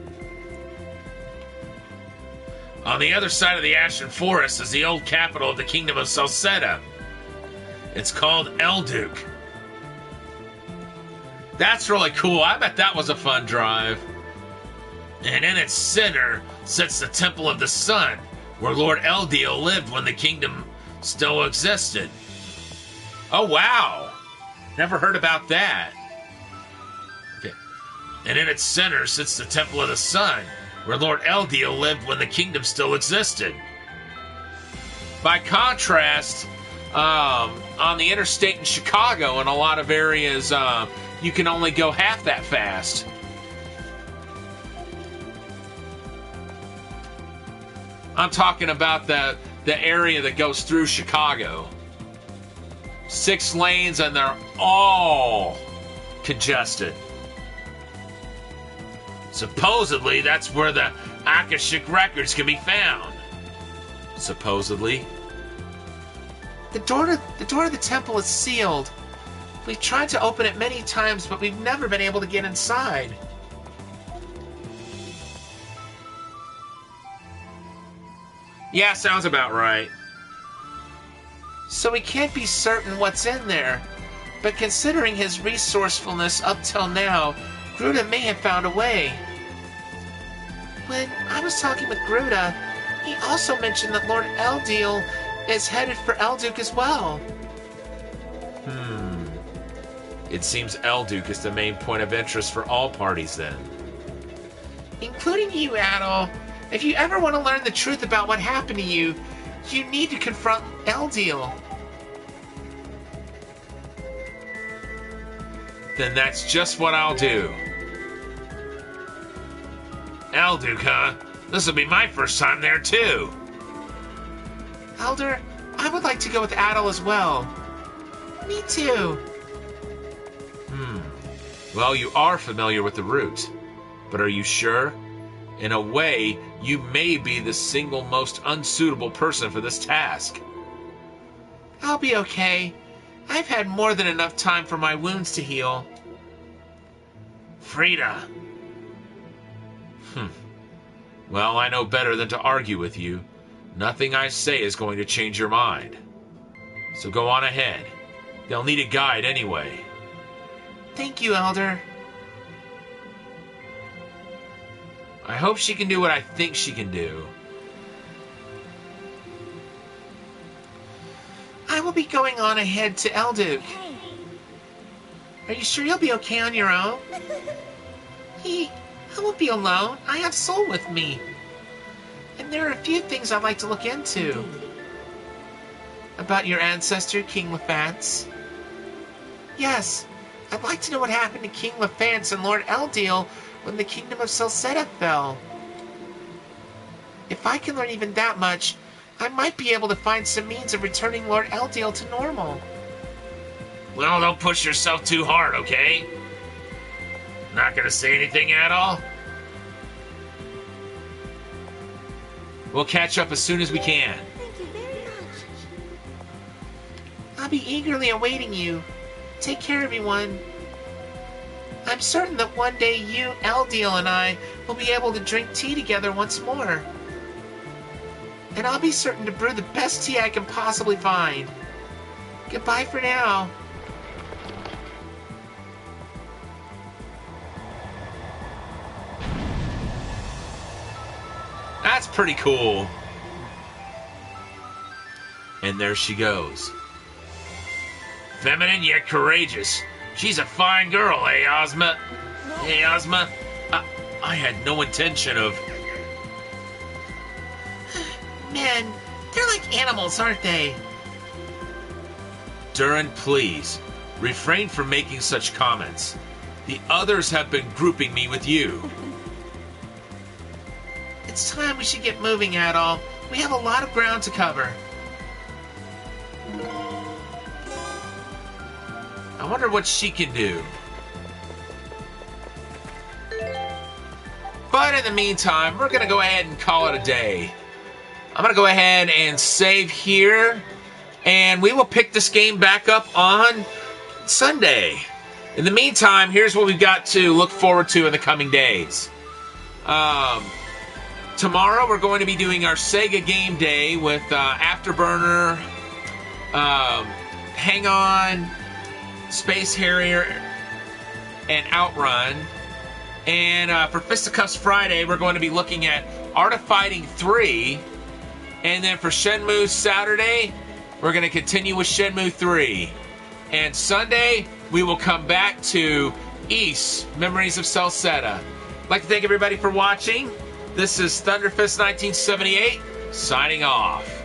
On the other side of the Ashen Forest is the old capital of the Kingdom of Celceta. It's called Elduke. That's really cool. I bet that was a fun drive. And in its center sits the Temple of the Sun, where Lord Eldiel lived when the kingdom still existed. Oh, wow. Never heard about that. Okay. And in its center sits the Temple of the Sun, where Lord Eldiel lived when the kingdom still existed. By contrast, on the interstate in Chicago, in a lot of areas, you can only go half that fast. I'm talking about the area that goes through Chicago. 6 lanes and they're all congested. Supposedly, that's where the Akashic Records can be found. Supposedly. The door to the temple is sealed. We've tried to open it many times, but we've never been able to get inside. Yeah, sounds about right. So we can't be certain what's in there. But considering his resourcefulness up till now, Gruda may have found a way. When I was talking with Gruda, he also mentioned that Lord Eldiel is headed for Elduke as well. It seems Elduke is the main point of interest for all parties then. Including you, Adol. If you ever want to learn the truth about what happened to you, you need to confront Eldiel. Then that's just what I'll do. Elduke, huh? This'll be my first time there, too. Elder, I would like to go with Adol as well. Me too. Well, you are familiar with the route. But are you sure? In a way, you may be the single most unsuitable person for this task. I'll be okay. I've had more than enough time for my wounds to heal. Frida. Well, I know better than to argue with you. Nothing I say is going to change your mind. So go on ahead. They'll need a guide anyway. Thank you, Elder. I hope she can do what I think she can do. I will be going on ahead to Elduke. Are you sure you'll be okay on your own? I won't be alone. I have Soul with me. And there are a few things I'd like to look into. About your ancestor, King Lefance. Yes, I'd like to know what happened to King Lefance and Lord Eldiel when the kingdom of Celceta fell. If I can learn even that much, I might be able to find some means of returning Lord Eldiel to normal. Well, don't push yourself too hard, okay? Not gonna say anything at all? We'll catch up as soon as we can. Thank you very much. I'll be eagerly awaiting you. Take care, everyone. I'm certain that one day you, Eldiel, and I will be able to drink tea together once more. And I'll be certain to brew the best tea I can possibly find. Goodbye for now. That's pretty cool. And there she goes. Feminine yet courageous. She's a fine girl, eh, Ozma? Hey, Ozma. I had no intention of... Men, they're like animals, aren't they? Durin, please, refrain from making such comments. The others have been grouping me with you. It's time we should get moving, Adol. We have a lot of ground to cover. I wonder what she can do. But in the meantime, we're going to go ahead and call it a day. I'm going to go ahead and save here, and we will pick this game back up on Sunday. In the meantime, here's what we've got to look forward to in the coming days. Tomorrow, we're going to be doing our Sega Game Day with Afterburner, Hang On, Space Harrier, and Outrun. And for Fisticuffs Friday, we're going to be looking at Art of Fighting 3. And then for Shenmue Saturday, we're going to continue with Shenmue 3. And Sunday, we will come back to Ys, Memories of Celceta. I'd like to thank everybody for watching. This is Thunderfist 1978, signing off.